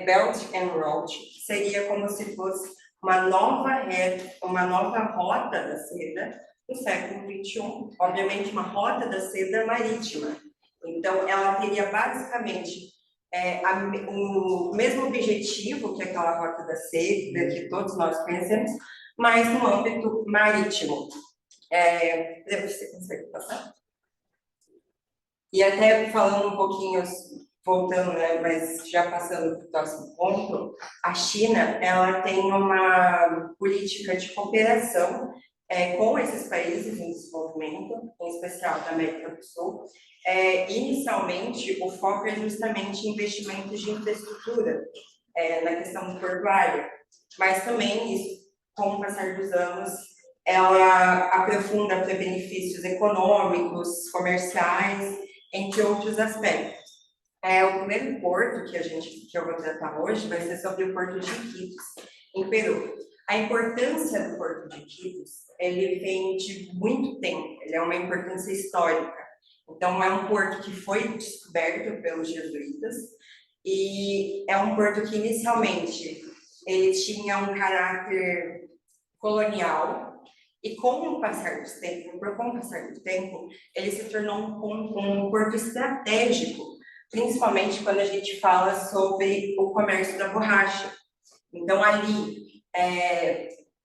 Belt and Road, que seria como se fosse uma nova rota da seda do século XXI, obviamente uma rota da seda marítima. Então, ela teria basicamente o mesmo objetivo que aquela rota da seda, que todos nós conhecemos, mas no âmbito marítimo. Você consegue passar? E até falando um pouquinho, voltando, né, mas já passando para o próximo ponto, a China, ela tem uma política de cooperação com esses países em desenvolvimento, em especial da América do Sul. Inicialmente, o foco é justamente em investimentos de infraestrutura, na questão portuária, mas também isso, com o passar dos anos, ela aprofunda para benefícios econômicos, comerciais, entre outros aspectos. O primeiro porto que eu vou tratar hoje vai ser sobre o Porto de Iquitos, em Peru. A importância do Porto de Iquitos, ele vem de muito tempo, ele é uma importância histórica. Então, é um porto que foi descoberto pelos jesuítas e é um porto que, inicialmente, ele tinha um caráter colonial e, com o passar do tempo, ele se tornou um porto estratégico, principalmente quando a gente fala sobre o comércio da borracha. Então, ali,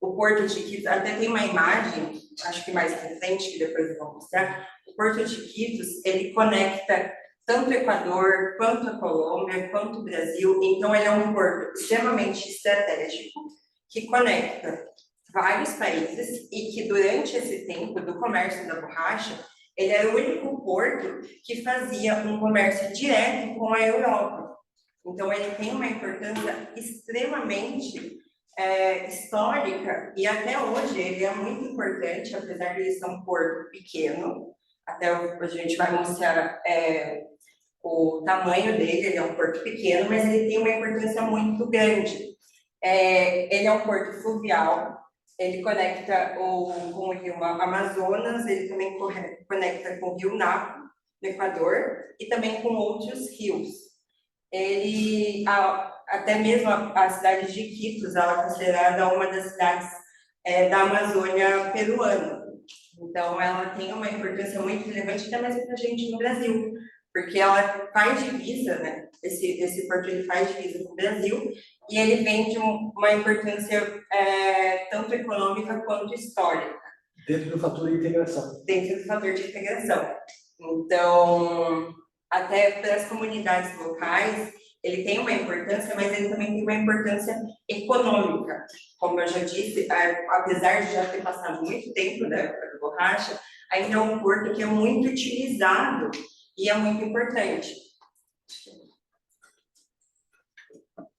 o Porto de Iquitos, até tem uma imagem, acho que mais recente, que depois eu vou mostrar. O Porto de Iquitos, ele conecta tanto o Equador, quanto a Colômbia, quanto o Brasil. Então, ele é um porto extremamente estratégico, que conecta vários países e que, durante esse tempo do comércio da borracha, ele era o único porto que fazia um comércio direto com a Europa. Então, ele tem uma importância extremamente histórica, e até hoje ele é muito importante, apesar de ele ser um porto pequeno. Até a gente vai mostrar o tamanho dele. Ele é um porto pequeno, mas ele tem uma importância muito grande. Ele é um porto fluvial, ele conecta com o rio Amazonas, ele também conecta com o rio Napo, no Equador, e também com outros rios. Até mesmo a cidade de Iquitos, ela é considerada uma das cidades da Amazônia peruana. Então, ela tem uma importância muito relevante, até mesmo para a gente no Brasil, porque ela faz divisa, né? Esse porto ele faz divisa com o Brasil, e ele vem de uma importância tanto econômica quanto histórica. Dentro do fator de integração. Dentro do fator de integração. Então, até para as comunidades locais, ele tem uma importância, mas ele também tem uma importância econômica. Como eu já disse, apesar de já ter passado muito tempo da época da borracha, ainda é um porto que é muito utilizado e é muito importante.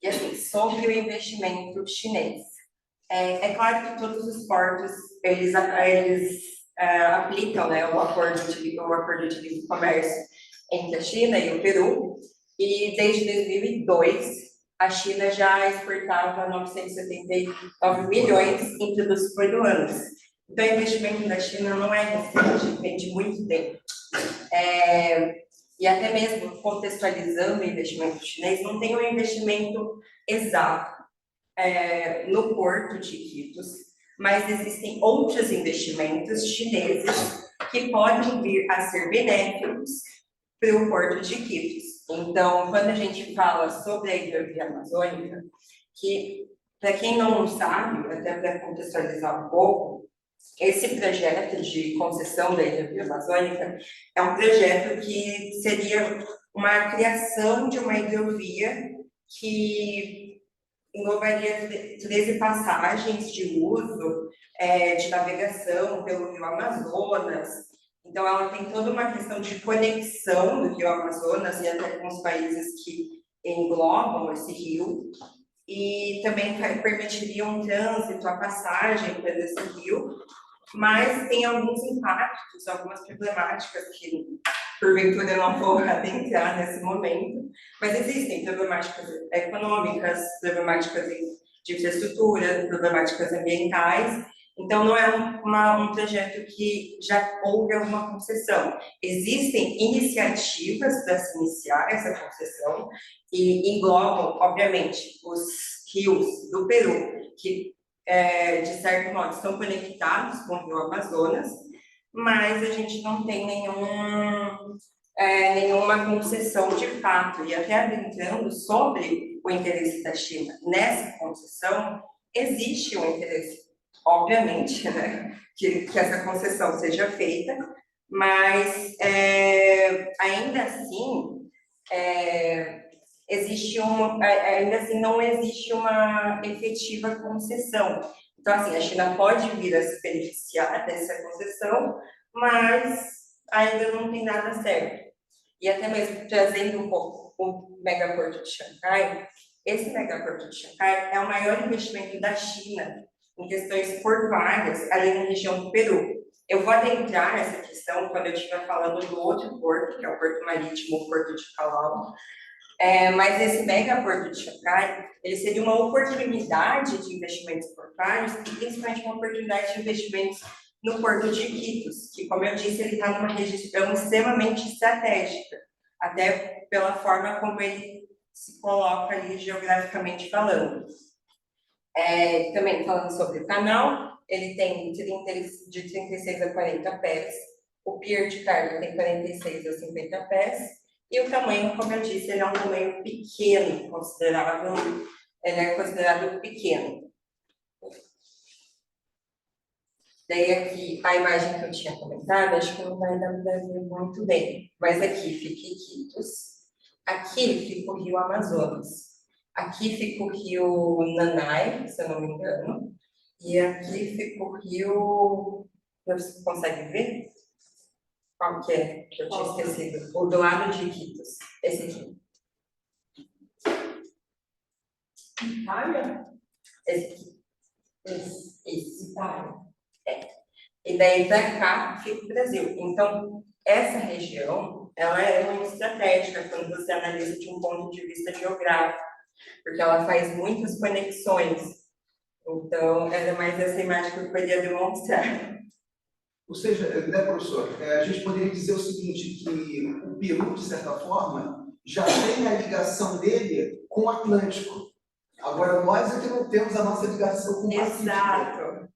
E assim, sobre o investimento chinês. É claro que todos os portos, eles aplicam, né, o acordo de livre comércio entre a China e o Peru, e desde 2002 a China já exportava 979 milhões em produtos peruanos. Então, o investimento da China não é recente, vem de muito tempo. E até mesmo contextualizando o investimento chinês, não tem um investimento exato no Porto de Iquitos, mas existem outros investimentos chineses que podem vir a ser benéficos para o Porto de Iquitos. Então, quando a gente fala sobre a hidrovia amazônica, que, para quem não sabe, até para contextualizar um pouco, Esse projeto de concessão da Ilha Via Amazônica é um projeto que seria uma criação de uma hidrovia que englobaria 13 passagens de uso, de navegação pelo Rio Amazonas. Então, ela tem toda uma questão de conexão do Rio Amazonas e até com os países que englobam esse rio, e também permitiria um trânsito, a passagem por esse rio, mas tem alguns impactos, algumas problemáticas que, porventura, eu não vou adentrar nesse momento, mas existem problemáticas econômicas, problemáticas de infraestrutura, problemáticas ambientais. Então, não é um projeto que já houve alguma concessão. Existem iniciativas para se iniciar essa concessão, que englobam, obviamente, os rios do Peru, que, de certo modo, estão conectados com o Rio Amazonas, mas a gente não tem nenhuma concessão de fato. E até adentrando sobre o interesse da China nessa concessão, existe um interesse, obviamente, né, que essa concessão seja feita, mas ainda assim ainda assim não existe uma efetiva concessão. Então, assim, a China pode vir a se beneficiar dessa concessão, mas ainda não tem nada certo. E até mesmo trazendo um pouco o megaporto de Xangai, esse megaporto de Xangai é o maior investimento da China em questões portuárias ali na região do Peru. Eu vou adentrar nessa questão quando eu estiver falando do outro porto, que é o Porto Marítimo, o Porto de Palau. Mas esse megaporto de Xangai, ele seria uma oportunidade de investimentos portuários e principalmente uma oportunidade de investimentos no Porto de Iquitos, que, como eu disse, ele está numa região extremamente estratégica, até pela forma como ele se coloca ali geograficamente falando. Também falando sobre o canal, ele tem de 36 a 40 pés, o pier de carga tem 46 a 50 pés, e o tamanho, como eu disse, ele é um tamanho pequeno, ele é considerado pequeno. Daí aqui, a imagem que eu tinha comentado, acho que não vai dar para ver muito bem, mas aqui fica Iquitos, aqui fica o Rio Amazonas, aqui fica o Rio Nanai, se eu não me engano, e aqui fica o Rio... Você consegue ver? Qual que é? Que eu tinha esquecido. O do lado de Iquitos. Esse aqui. Itália? Esse aqui. Esse. Itália. E daí para cá fica o Brasil. Então, essa região, ela é muito estratégica quando você analisa de um ponto de vista geográfico, porque ela faz muitas conexões. Então, era mais essa imagem que eu poderia demonstrar. Ou seja, né, professor, a gente poderia dizer o seguinte, que o Peru, de certa forma, já tem a ligação dele com o Atlântico. Agora, nós é que não temos a nossa ligação com o Pacífico. Exato.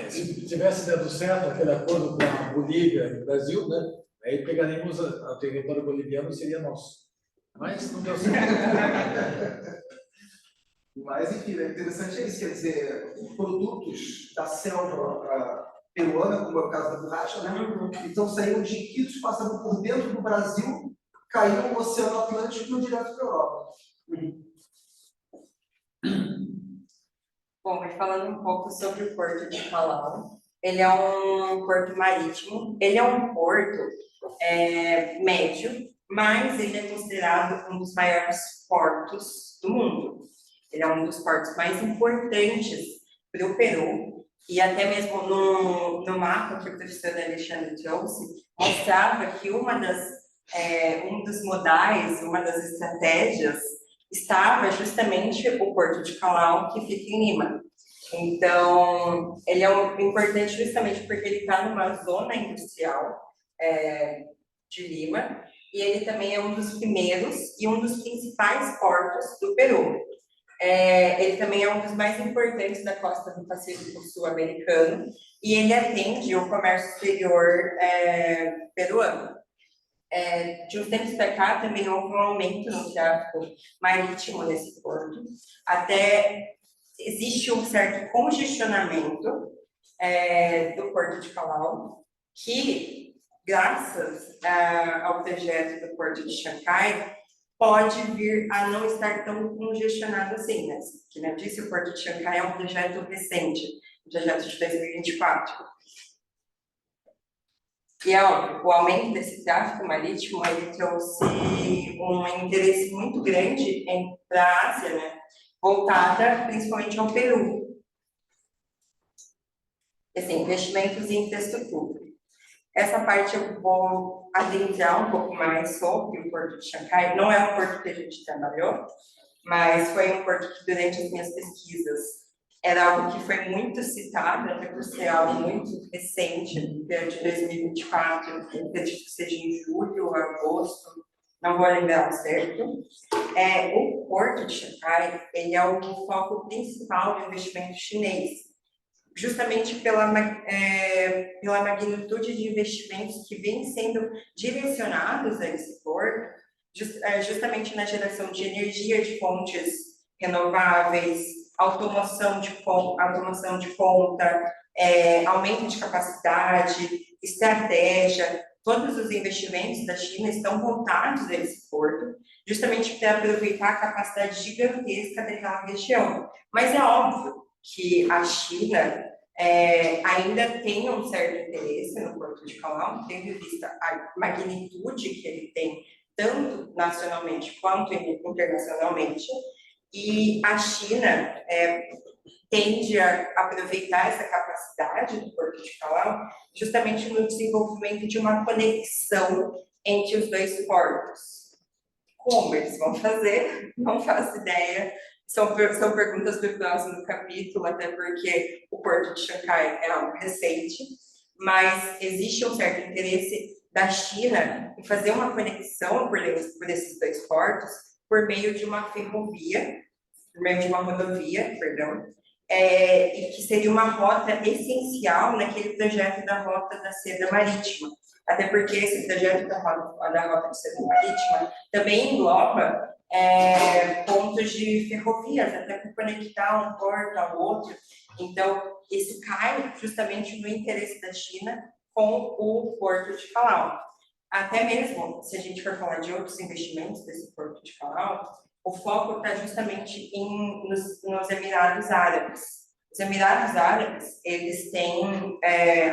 Se tivesse dado certo aquele acordo com a Bolívia e o Brasil, né, aí pegaríamos o território boliviano e seria nosso. Mas não deu certo. Mas, enfim, é interessante isso, quer dizer, produtos da selva peruana, como é o caso da borracha, né? Então saíram de Iquitos, passavam por dentro do Brasil, caíram no Oceano Atlântico e iam direto para a Europa. Bom, mas falando um pouco sobre o Porto de Palau, ele é um porto marítimo, ele é um porto médio, mas ele é considerado um dos maiores portos do mundo. Ele é um dos portos mais importantes para o Peru, e até mesmo no mapa que o professor Alexandre trouxe, mostrava que um dos modais, uma das estratégias, estava justamente o Porto de Palau, que fica em Lima. Então, ele é importante justamente porque ele está numa zona industrial de Lima, e ele também é um dos primeiros e um dos principais portos do Peru. Ele também é um dos mais importantes da costa do Pacífico Sul-Americano, e ele atende o comércio exterior peruano. De uns tempos para cá, também houve um aumento no tráfego marítimo nesse porto. Até existe um certo congestionamento do Porto de Palau, que, graças ao projeto do Porto de Xangai, pode vir a não estar tão congestionado assim, né? Que, como eu disse, o Porto de Xangai é um projeto recente, um projeto de 2024. E é óbvio, o aumento desse tráfego marítimo, ele trouxe um interesse muito grande para a Ásia, né? Voltada principalmente ao Peru. Assim, investimentos em infraestrutura. Essa parte eu vou adentrar um pouco mais sobre o Porto de Xangai. Não é um porto que a gente trabalhou, mas foi um porto que, durante as minhas pesquisas, era algo que foi muito citado, até por ser algo muito recente, de 2024, acredito que seja em julho ou agosto, não vou lembrar certo. O Porto de Xangai, ele é o foco principal do investimento chinês, justamente pela magnitude de investimentos que vêm sendo direcionados a esse porto, justamente na geração de energia de fontes renováveis, automação de ponta, aumento de capacidade, estratégia. Todos os investimentos da China estão voltados a esse porto, justamente para aproveitar a capacidade gigantesca daquela região. Mas é óbvio que a China ainda tem um certo interesse no Porto de Palau, tendo em vista a magnitude que ele tem, tanto nacionalmente quanto internacionalmente, e a China tende a aproveitar essa capacidade do Porto de Palau justamente no desenvolvimento de uma conexão entre os dois portos. Como eles vão fazer? Não faço ideia. São perguntas para o próximo capítulo, até porque o Porto de Xangai é algo recente, mas existe um certo interesse da China em fazer uma conexão por esses dois portos por meio de uma rodovia, e que seria uma rota essencial naquele projeto da Rota da Seda Marítima. Até porque esse projeto da Rota da Seda Marítima também engloba pontos de ferrovias, até para conectar um porto ao outro. Então, isso cai justamente no interesse da China com o Porto de Palau. Até mesmo, se a gente for falar de outros investimentos desse Porto de Palau, o foco está justamente nos Emirados Árabes. Os Emirados Árabes, eles têm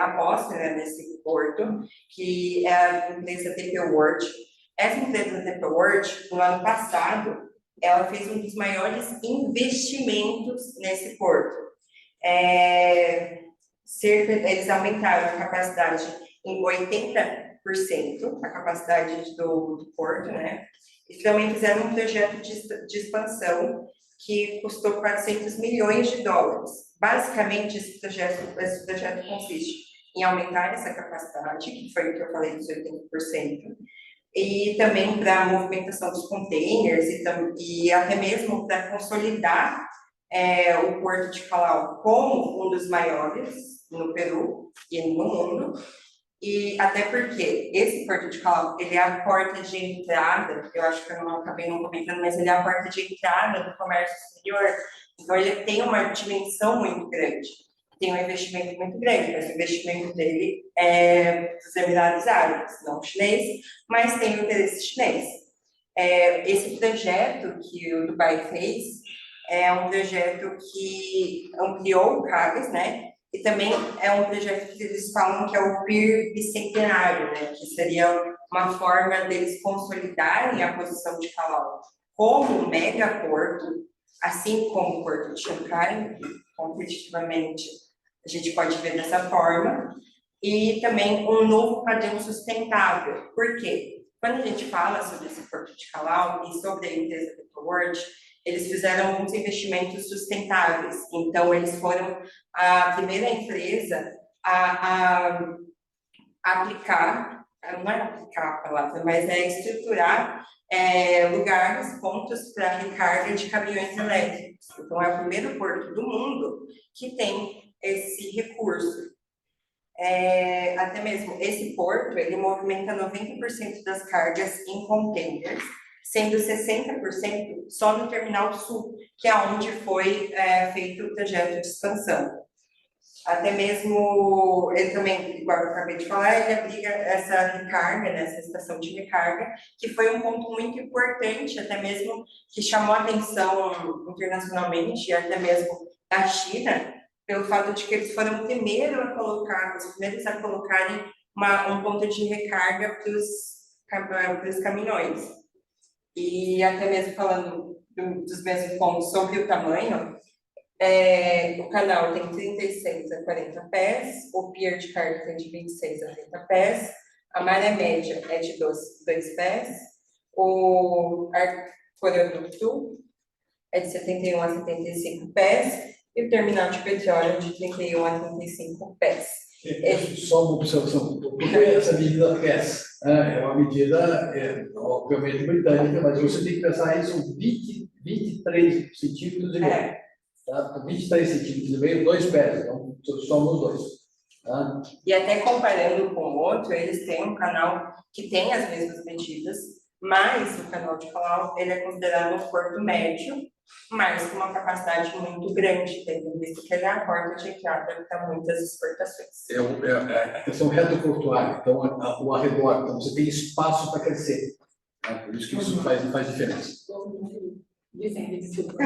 aposta, né, nesse porto, que é a empresa DP World. Essa empresa DP World, no ano passado, ela fez um dos maiores investimentos nesse porto. Eles aumentaram a capacidade em 80%, a capacidade do porto, né? E também fizeram um projeto de expansão que custou 400 milhões de dólares. Basicamente, esse projeto consiste em aumentar essa capacidade, que foi o que eu falei dos 80%, e também para a movimentação dos containers e até mesmo para consolidar o Porto de Palau como um dos maiores no Peru e no mundo. E até porque esse Porto de Palau, ele é a porta de entrada, eu acho que eu acabei não comentando, mas ele é a porta de entrada do comércio exterior. Então, ele tem uma dimensão muito grande, tem um investimento muito grande, mas o investimento dele é dos Emirados Árabes, não chinês, mas tem o interesse chinês. Esse projeto que o Dubai fez é um projeto que ampliou o CABES, né? E também é um projeto que eles falam que é o PIR bicentenário, né? Que seria uma forma deles consolidarem a posição de Palau como um megaporto, assim como o Porto de Xangai, competitivamente, a gente pode ver dessa forma, e também um novo padrão sustentável. Por quê? Quando a gente fala sobre esse Porto de Palau e sobre a empresa World, eles fizeram alguns investimentos sustentáveis. Então, eles foram a primeira empresa a aplicar, não é aplicar a palavra, mas estruturar lugares, pontos para recarga de caminhões elétricos. Então, é o primeiro porto do mundo que tem esse recurso. Até mesmo esse porto, ele movimenta 90% das cargas em containers, sendo 60% só no Terminal Sul, que é onde foi feito o projeto de expansão. Até mesmo, ele também, igual eu acabei de falar, ele abriga essa recarga, né, essa estação de recarga, que foi um ponto muito importante, até mesmo que chamou a atenção internacionalmente, e até mesmo da China, pelo fato de que eles foram os primeiros a colocarem um ponto de recarga para os caminhões. E até mesmo falando dos mesmos pontos sobre o tamanho, o canal tem 36 a 40 pés, o pier de carga tem de 26 a 30 pés, a maré média é de 2 pés, o arcoreoduto é de 71 a 75 pés, e o terminal de petróleo de 31 a 35 pés. Só uma observação, porque essa medida PES é uma medida, obviamente, britânica, mas você tem que pensar isso 23 centímetros e meio. Tá? 23 centímetros e meio, 2 pés, então somos 2. Tá? E até comparando com o outro, eles têm um canal que tem as mesmas medidas, mas o canal de Palau, ele é considerado um porto médio, mas com uma capacidade muito grande, tendo visto que ele é a porta de entrada para muitas exportações. A questão retroportuária, então o arredor, então você tem espaço para crescer. Tá? Por isso que isso faz diferença. Vicente, desculpa.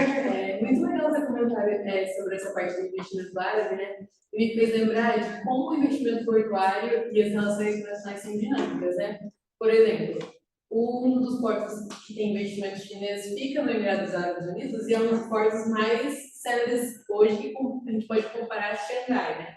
Muito legal esse comentário sobre essa parte do investimento árabe, né? E me fez lembrar de como o investimento portuário e as relações internacionais são dinâmicas, né? Por exemplo, um dos portos que tem investimento chinês fica no Emirados Árabes Unidos e é um dos portos mais célebres hoje que a gente pode comparar a Xangai, né?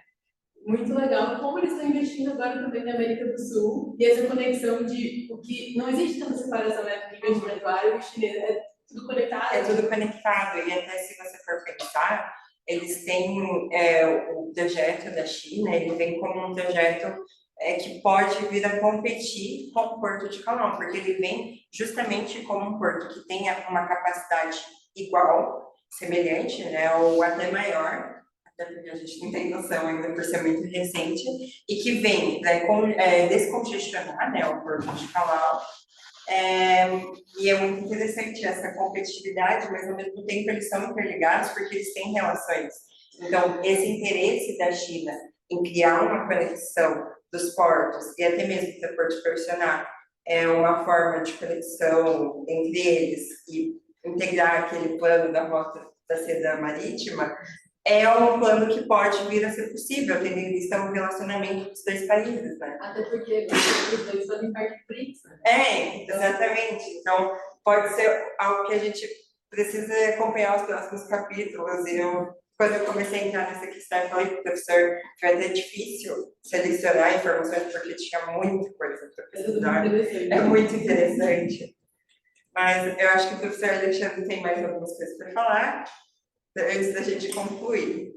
Muito legal como eles estão investindo agora também na América do Sul e essa conexão de o que não existe tanta separação entre investimento árabe e chinês, é tudo conectado. É tudo conectado, e até se você for pensar, eles têm o projeto da China, ele vem como um projeto que pode vir a competir com o Porto de Calão, porque ele vem justamente como um porto que tenha uma capacidade igual, semelhante, né, ou até maior, até porque a gente não tem noção ainda por ser muito recente, e que vem descongestionar, né, o Porto de Calão. E é muito interessante essa competitividade, mas ao mesmo tempo eles são interligados porque eles têm relações. Então, esse interesse da China em criar uma conexão dos portos e até mesmo do porto proporcionar uma forma de conexão entre eles e integrar aquele plano da rota da seda marítima, é um plano que pode vir a ser possível, tendo em vista o relacionamento dos dois países, né? Até porque os dois fazem parte do BRICS, né? Exatamente. Então, pode ser algo que a gente precisa acompanhar os próximos capítulos. E quando eu comecei a entrar nessa questão, eu falei para o professor que vai ser difícil selecionar informações, porque tinha muita coisa para pesquisar. É muito interessante. Mas eu acho que o professor Alexandre tem mais algumas coisas para falar, antes da gente concluir.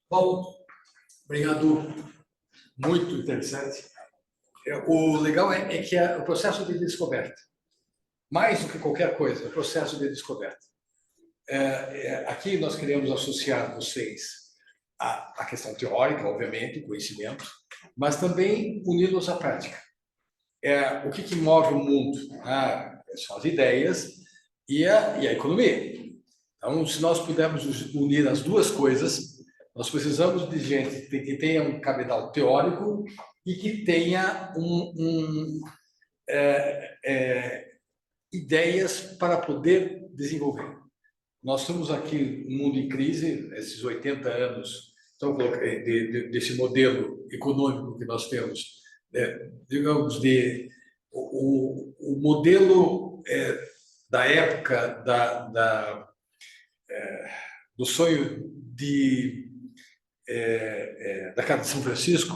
Bom, obrigado. Muito interessante. O legal é que é o processo de descoberta. Mais do que qualquer coisa, é o processo de descoberta. Aqui nós queremos associar vocês à questão teórica, obviamente, conhecimento, mas também uni-los à prática. O que move o mundo? São as ideias e a economia. Então, se nós pudermos unir as duas coisas, nós precisamos de gente que tenha um cabedal teórico e que tenha ideias para poder desenvolver. Nós estamos aqui no mundo em crise, esses 80 anos então, desse modelo econômico que nós temos, digamos, o modelo da época do sonho da Carta de São Francisco,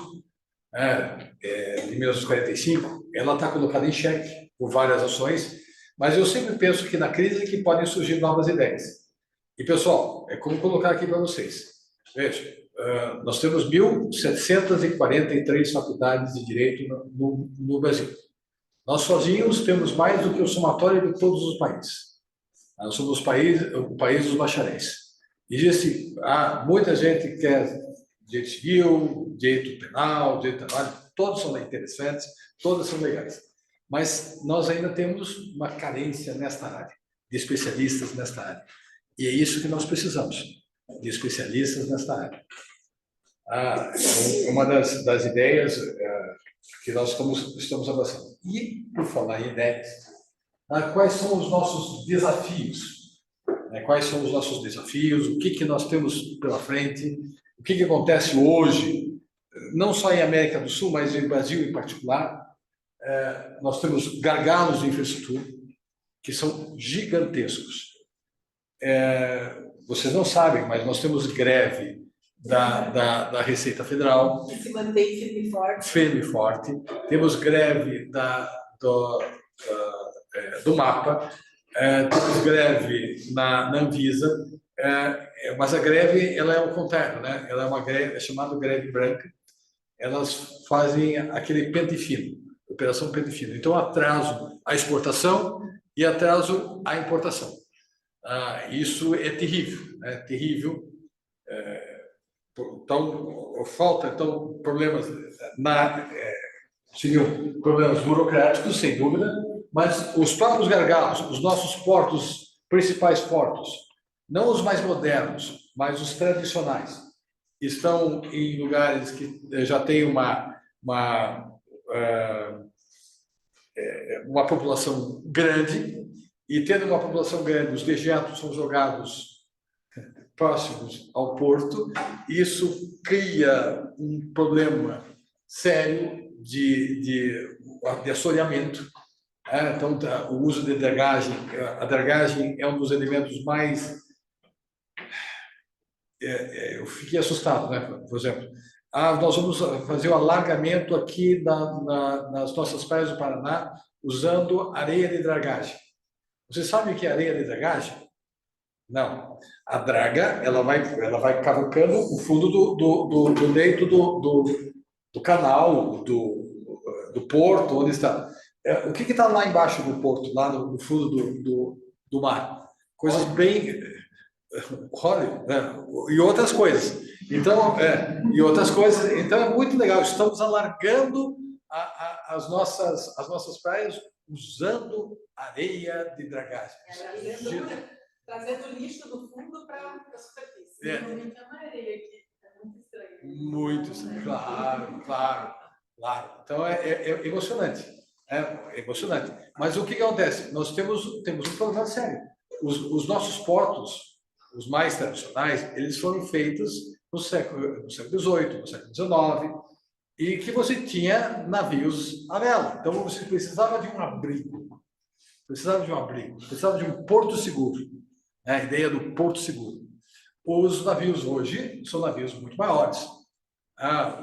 de 1945, ela está colocada em xeque por várias ações, mas eu sempre penso que na crise que podem surgir novas ideias. E, pessoal, é como colocar aqui para vocês. Veja, nós temos 1.743 faculdades de Direito no Brasil. Nós sozinhos temos mais do que o somatório de todos os países. Nós somos o país dos bacharéis. Existe muita gente que quer direito civil, direito penal, direito do trabalho, todos são interessantes, todas são legais. Mas nós ainda temos uma carência nesta área, de especialistas nesta área. E é isso que nós precisamos, de especialistas nesta área. Uma das ideias que nós estamos avançando. E, por falar em ideias, quais são os nossos desafios? Quais são os nossos desafios? O que nós temos pela frente? O que acontece hoje, não só em América do Sul, mas em Brasil em particular? Nós temos gargalos de infraestrutura que são gigantescos. Vocês não sabem, mas nós temos greve da Receita Federal. Que se mantém firme e forte. Firme e forte. Temos greve do MAPA, temos greve na Anvisa, mas a greve ela é o contrário, né? Ela é uma greve, é chamada greve branca. Elas fazem aquele pente fino, operação pente fino. Então, atraso a exportação e atraso a importação. Isso é terrível, né? Terrível. Então, problemas seriam problemas burocráticos, sem dúvida, mas os próprios gargalos, os nossos portos, principais portos, não os mais modernos, mas os tradicionais, estão em lugares que já têm uma população grande, e tendo uma população grande, os dejetos são jogados próximos ao porto. Isso cria um problema sério de assoreamento. Então, o uso de dragagem, a dragagem é um dos elementos mais... eu fiquei assustado, né? Por exemplo, nós vamos fazer o alargamento aqui nas nossas praias do Paraná usando areia de dragagem. Vocês sabem o que é areia de dragagem? Não. A draga, ela vai cavucando o fundo do leito do canal, do porto, onde está. O que está lá embaixo do porto, lá no fundo do mar? Coisas bem... óleo, né? E outras coisas. Então, Então, é muito legal. Estamos alargando as nossas praias usando areia de dragagem. Trazendo lixo do fundo para a superfície. Realmente é uma areia aqui. É muito estranho. Muito estranho. Claro. Então, é emocionante. É emocionante. Mas o que acontece? Nós temos um problema sério. Os nossos portos, os mais tradicionais, eles foram feitos no século XVIII, no século XIX, e que você tinha navios à vela. Então, você precisava de um abrigo, precisava de um porto seguro. A ideia do porto seguro. Os navios hoje são navios muito maiores.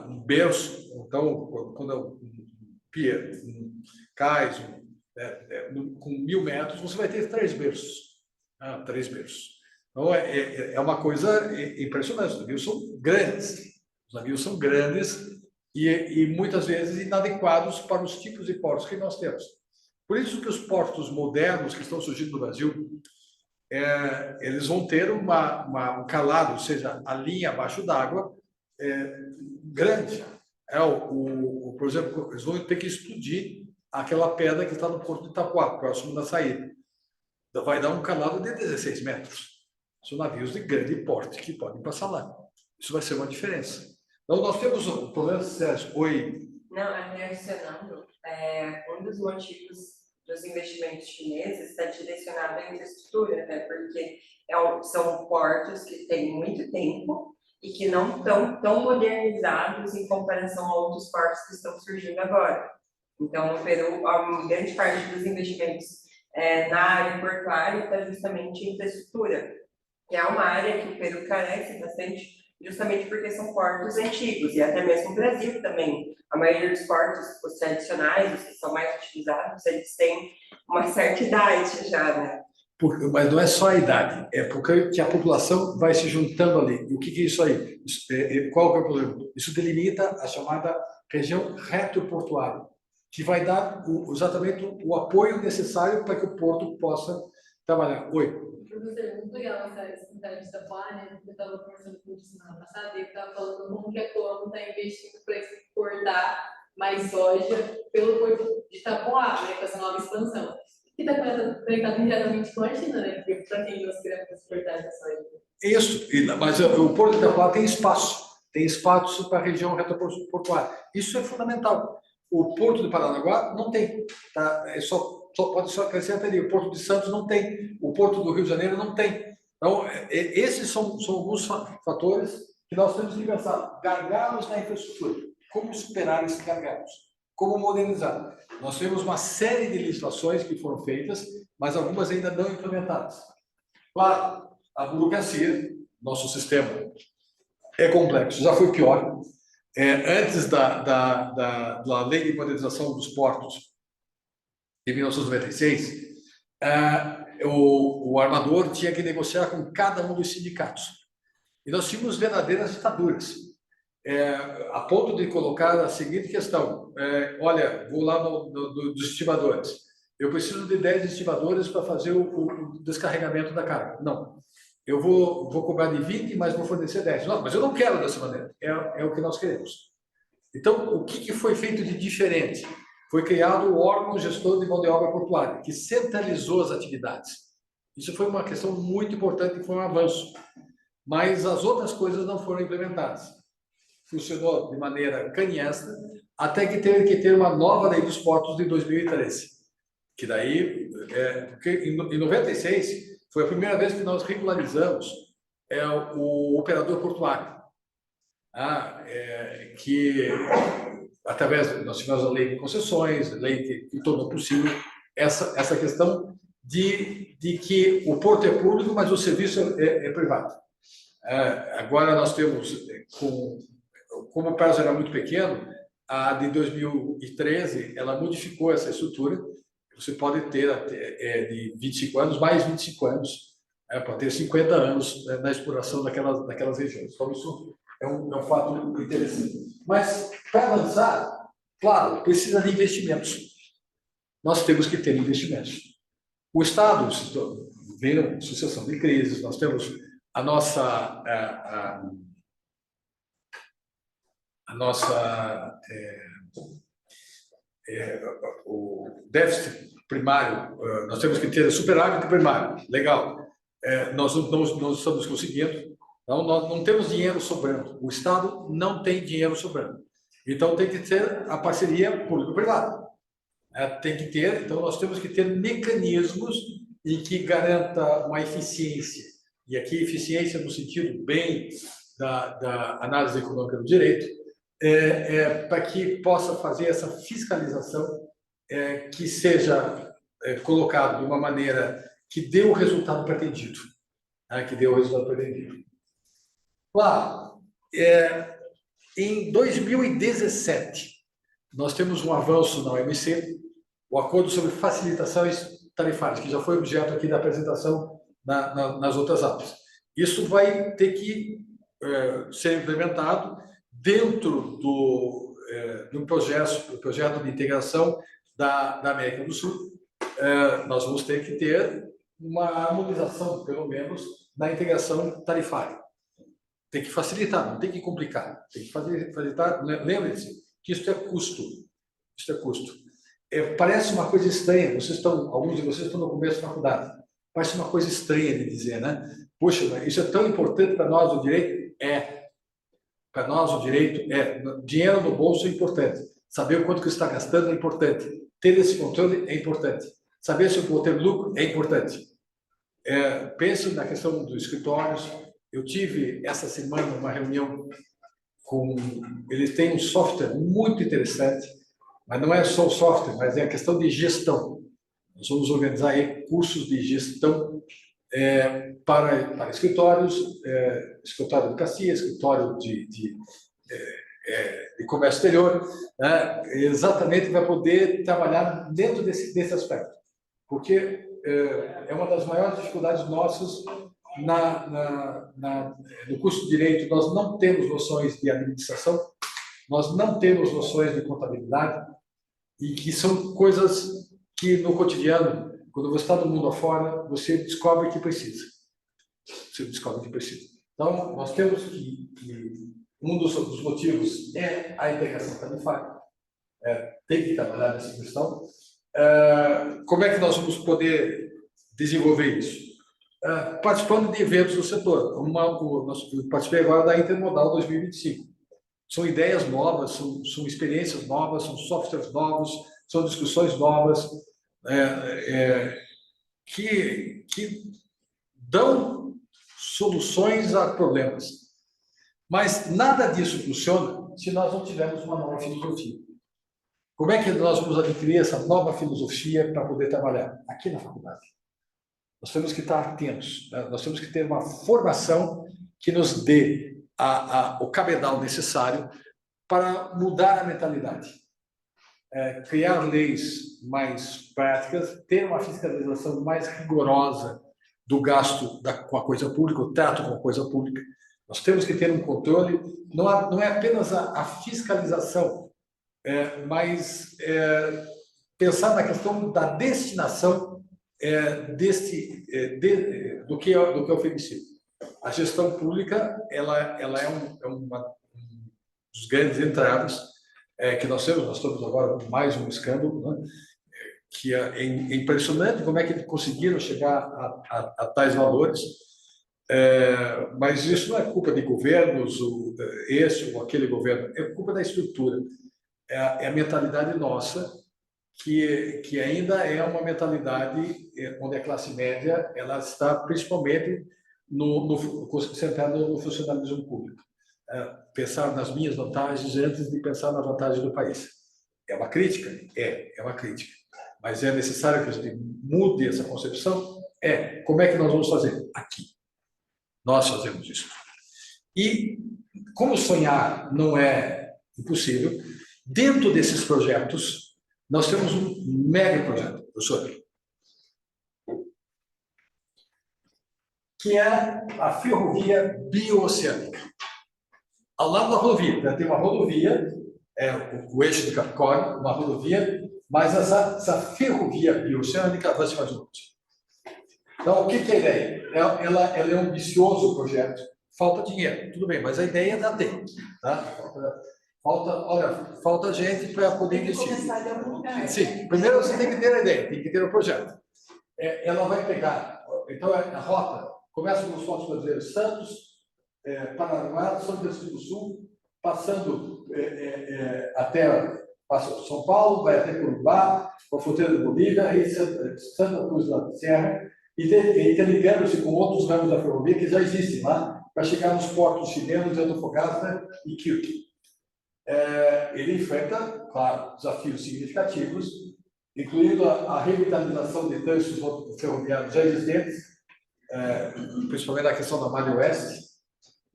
Um berço, então, quando um pier, um cais, com 1.000 metros, você vai ter 3 berços. 3 berços. Então, é uma coisa impressionante. Os navios são grandes. E muitas vezes inadequados para os tipos de portos que nós temos. Por isso que os portos modernos que estão surgindo no Brasil, eles vão ter um calado, ou seja, a linha abaixo d'água grande. Por exemplo, eles vão ter que explodir aquela pedra que está no porto de Itapuá, próximo da saída. Vai dar um calado de 16 metros. São navios de grande porte que podem passar lá. Isso vai ser uma diferença. Então, nós temos um problema sério. Oi. Não, adicionando, um dos motivos dos investimentos chineses está direcionado à infraestrutura, né? Porque são portos que têm muito tempo e que não estão tão modernizados em comparação a outros portos que estão surgindo agora. Então, no Peru, a grande parte dos investimentos na área portuária está justamente em infraestrutura, que é uma área que o Peru carece bastante, justamente porque são portos antigos, e até mesmo o Brasil também. A maioria dos portos, os tradicionais, os que são mais utilizados, eles têm uma certa idade já, né? Mas não é só a idade, é porque a população vai se juntando ali. E o que é isso aí? Qual que é o problema? Isso delimita a chamada região retroportuária, que vai dar exatamente o apoio necessário para que o porto possa trabalhar. Oi. Professor, muito legal essa cidade de Itapuá, né? Eu estava conversando com o semana passada e ele estava falando como que a Colombo está investindo para exportar mais soja pelo porto de Itapuá, né? Com essa nova expansão. Que está conectado diretamente com a China, né? Porque para quem nós queremos exportar essa soja. Isso, mas o Porto de Itapuá tem espaço para a região retroportuária. Isso é fundamental. O Porto de Paranaguá não tem, tá? Pode só crescer até ali. O Porto de Santos não tem, o Porto do Rio de Janeiro não tem. Então, esses são alguns fatores que nós temos que pensar. Gargalos na infraestrutura. Como superar esses gargalos? Como modernizar? Nós temos uma série de legislações que foram feitas, mas algumas ainda não implementadas. Claro, a burocracia, nosso sistema é complexo, já foi pior. Antes da Lei de Modernização dos Portos, de 1996, o armador tinha que negociar com cada um dos sindicatos. E nós tínhamos verdadeiras ditaduras, a ponto de colocar a seguinte questão: olha, vou lá dos estibadores, eu preciso de 10 estibadores para fazer o descarregamento da carga. Não. Eu vou cobrar de 20, mas vou fornecer 10. Não, mas eu não quero dessa maneira. É o que nós queremos. Então, o que foi feito de diferente? Foi criado o órgão gestor de mão de obra portuária, que centralizou as atividades. Isso foi uma questão muito importante e foi um avanço. Mas as outras coisas não foram implementadas. Funcionou de maneira canhestra, até que teve que ter uma nova lei dos portos de 2013. Que daí, porque em 96, foi a primeira vez que nós regularizamos o operador portuário, que através nós tivemos a lei de concessões, a lei que tornou possível essa questão de que o porto é público, mas o serviço é privado. Agora nós temos, como o prazo era muito pequeno, a de 2013 ela modificou essa estrutura. Você pode ter de 25 anos, mais 25 anos, para ter 50 anos na exploração daquelas regiões. Então, isso é um fato interessante. Mas, para avançar, claro, precisa de investimentos. Nós temos que ter investimentos. O Estado vem uma sucessão de crises, nós temos a nossa o déficit primário, nós temos que ter superávit primário, legal. Nós não estamos conseguindo, então nós não temos dinheiro sobrando. O Estado não tem dinheiro sobrando. Então tem que ter a parceria público-privada. Tem que ter, então nós temos que ter mecanismos em que garanta uma eficiência. E aqui eficiência no sentido bem da análise econômica do direito, para que possa fazer essa fiscalização que seja colocado de uma maneira que dê o resultado pretendido. Claro, em 2017, nós temos um avanço na OMC, o Acordo sobre Facilitações Tarifárias, que já foi objeto aqui da apresentação nas outras aulas. Isso vai ter que ser implementado dentro do projeto de integração da América do Sul. Nós vamos ter que ter uma harmonização, pelo menos, na integração tarifária. Tem que facilitar, não tem que complicar. Tem que facilitar. Lembre-se que isso é custo. Isso é custo. Parece uma coisa estranha. Alguns de vocês estão no começo da faculdade. Parece uma coisa estranha de dizer, né? Poxa, isso é tão importante para nós o direito? Para nós o direito dinheiro no bolso é importante. Saber o quanto que você está gastando é importante. Ter esse controle é importante. Saber se eu vou ter lucro é importante. Pense na questão dos escritórios. Eu tive essa semana uma reunião com... Eles têm um software muito interessante, mas não é só o software, mas é a questão de gestão. Nós vamos organizar aí cursos de gestão para escritórios, escritório de advocacia, escritório de comércio exterior, exatamente para poder trabalhar dentro desse aspecto. Porque é uma das maiores dificuldades nossas no curso de Direito. Nós não temos noções de administração, nós não temos noções de contabilidade, e que são coisas que no cotidiano, Quando você está no mundo afora, você descobre que precisa. Você descobre que precisa. Então, nós temos que um dos motivos é a integração tarifária. Tem que trabalhar nessa questão. Como é que nós vamos poder desenvolver isso? Participando de eventos do setor. Eu participei agora da Intermodal 2025. São ideias novas, são experiências novas, são softwares novos, são discussões novas que dão soluções a problemas. Mas nada disso funciona se nós não tivermos uma nova filosofia. Como é que nós vamos adquirir essa nova filosofia para poder trabalhar? Aqui na faculdade. Nós temos que estar atentos, né? Nós temos que ter uma formação que nos dê o cabedal necessário para mudar a mentalidade. Criar leis mais práticas, ter uma fiscalização mais rigorosa do gasto com a coisa pública, o trato com a coisa pública. Nós temos que ter um controle, não é apenas a fiscalização, mas pensar na questão da destinação do que é oferecido. A gestão pública ela é um dos grandes entraves que nós temos agora mais um escândalo, né? Que é impressionante como é que conseguiram chegar a tais valores, mas isso não é culpa de governos, esse ou aquele governo, é culpa da estrutura. É a mentalidade nossa, que ainda é uma mentalidade onde a classe média ela está principalmente concentrada no funcionalismo público. Pensar nas minhas vantagens antes de pensar na vantagem do país. É uma crítica? É uma crítica. Mas é necessário que a gente mude essa concepção? Como é que nós vamos fazer? Aqui. Nós fazemos isso. E, como sonhar não é impossível, dentro desses projetos, nós temos um mega projeto, professor, que é a ferrovia bioceânica. Ao lado da rodovia, tem uma rodovia, o eixo de Capricórnio, uma rodovia, mas essa ferrovia bioceânica vai se fazer longe. Então, o que é a ideia? Ela é um ambicioso projeto. Falta dinheiro, tudo bem, mas a ideia ainda tem. Tá? Falta gente para poder investir. Começar de algum lugar. Sim, primeiro você tem que ter a ideia, tem que ter o projeto. Ela vai pegar, então a rota começa nos Portos Brasileiros, Santos, Paranaguá, São Francisco do Sul, passando até São Paulo, vai até Curumbá, a fronteira da Bolívia, aí Santa Cruz da Serra, e interligando-se com outros ramos da ferrovia que já existem lá, para chegar nos portos chilenos de Antofagasta e Quito. Ele enfrenta, claro, desafios significativos, incluindo a revitalização de trânsitos ferroviários já existentes, principalmente na questão da Malha Oeste,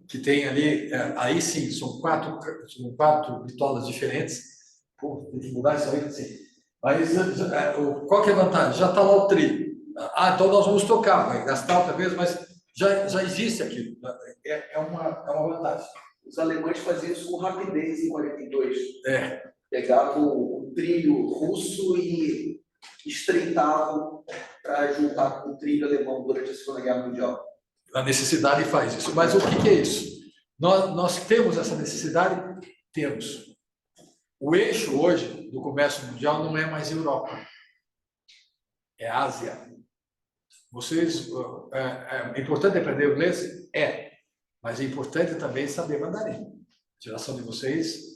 que tem ali, aí sim, são quatro bitolas diferentes. Pô, tem que mudar isso aí, sim. Mas qual que é a vantagem? Já está lá o trilho. Então nós vamos tocar, vai gastar outra vez, mas já existe aquilo. É uma vantagem. Os alemães faziam isso com rapidez em 42. Pegavam o trilho russo e estreitavam para juntar com o trilho alemão durante a Segunda Guerra Mundial. A necessidade faz isso. Mas o que é isso? Nós temos essa necessidade? Temos. O eixo hoje do comércio mundial não é mais Europa. É Ásia. É importante aprender inglês? Mas é importante também saber mandarim. A geração de vocês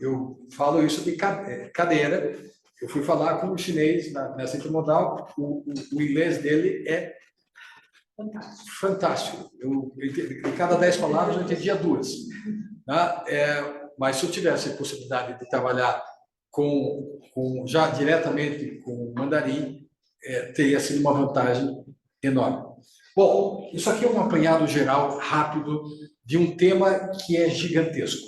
eu falo isso de cadeira. Eu fui falar com um chinês nessa intermodal, o inglês dele é fantástico. De cada 10 palavras eu entendia 2. Tá? Mas se eu tivesse a possibilidade de trabalhar já diretamente com mandarim, teria sido uma vantagem enorme. Bom, isso aqui é um apanhado geral, rápido, de um tema que é gigantesco.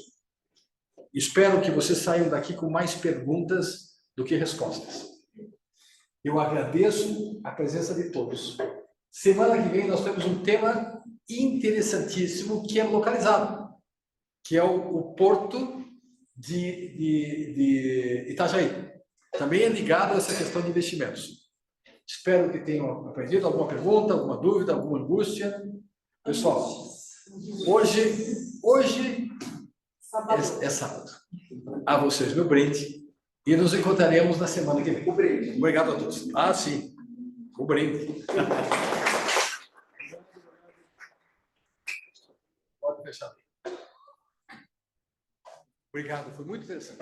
Espero que vocês saiam daqui com mais perguntas do que respostas. Eu agradeço a presença de todos. Semana que vem nós temos um tema interessantíssimo que é localizado, que é o porto de Itajaí. também é ligado a essa questão de investimentos. Espero que tenham aprendido alguma pergunta, alguma dúvida, alguma angústia. Pessoal, hoje é sábado. A vocês meu brinde e nos encontraremos na semana que vem. O brinde. Obrigado a todos. Ah, sim, o brinde. Pode fechar. Obrigado, foi muito interessante.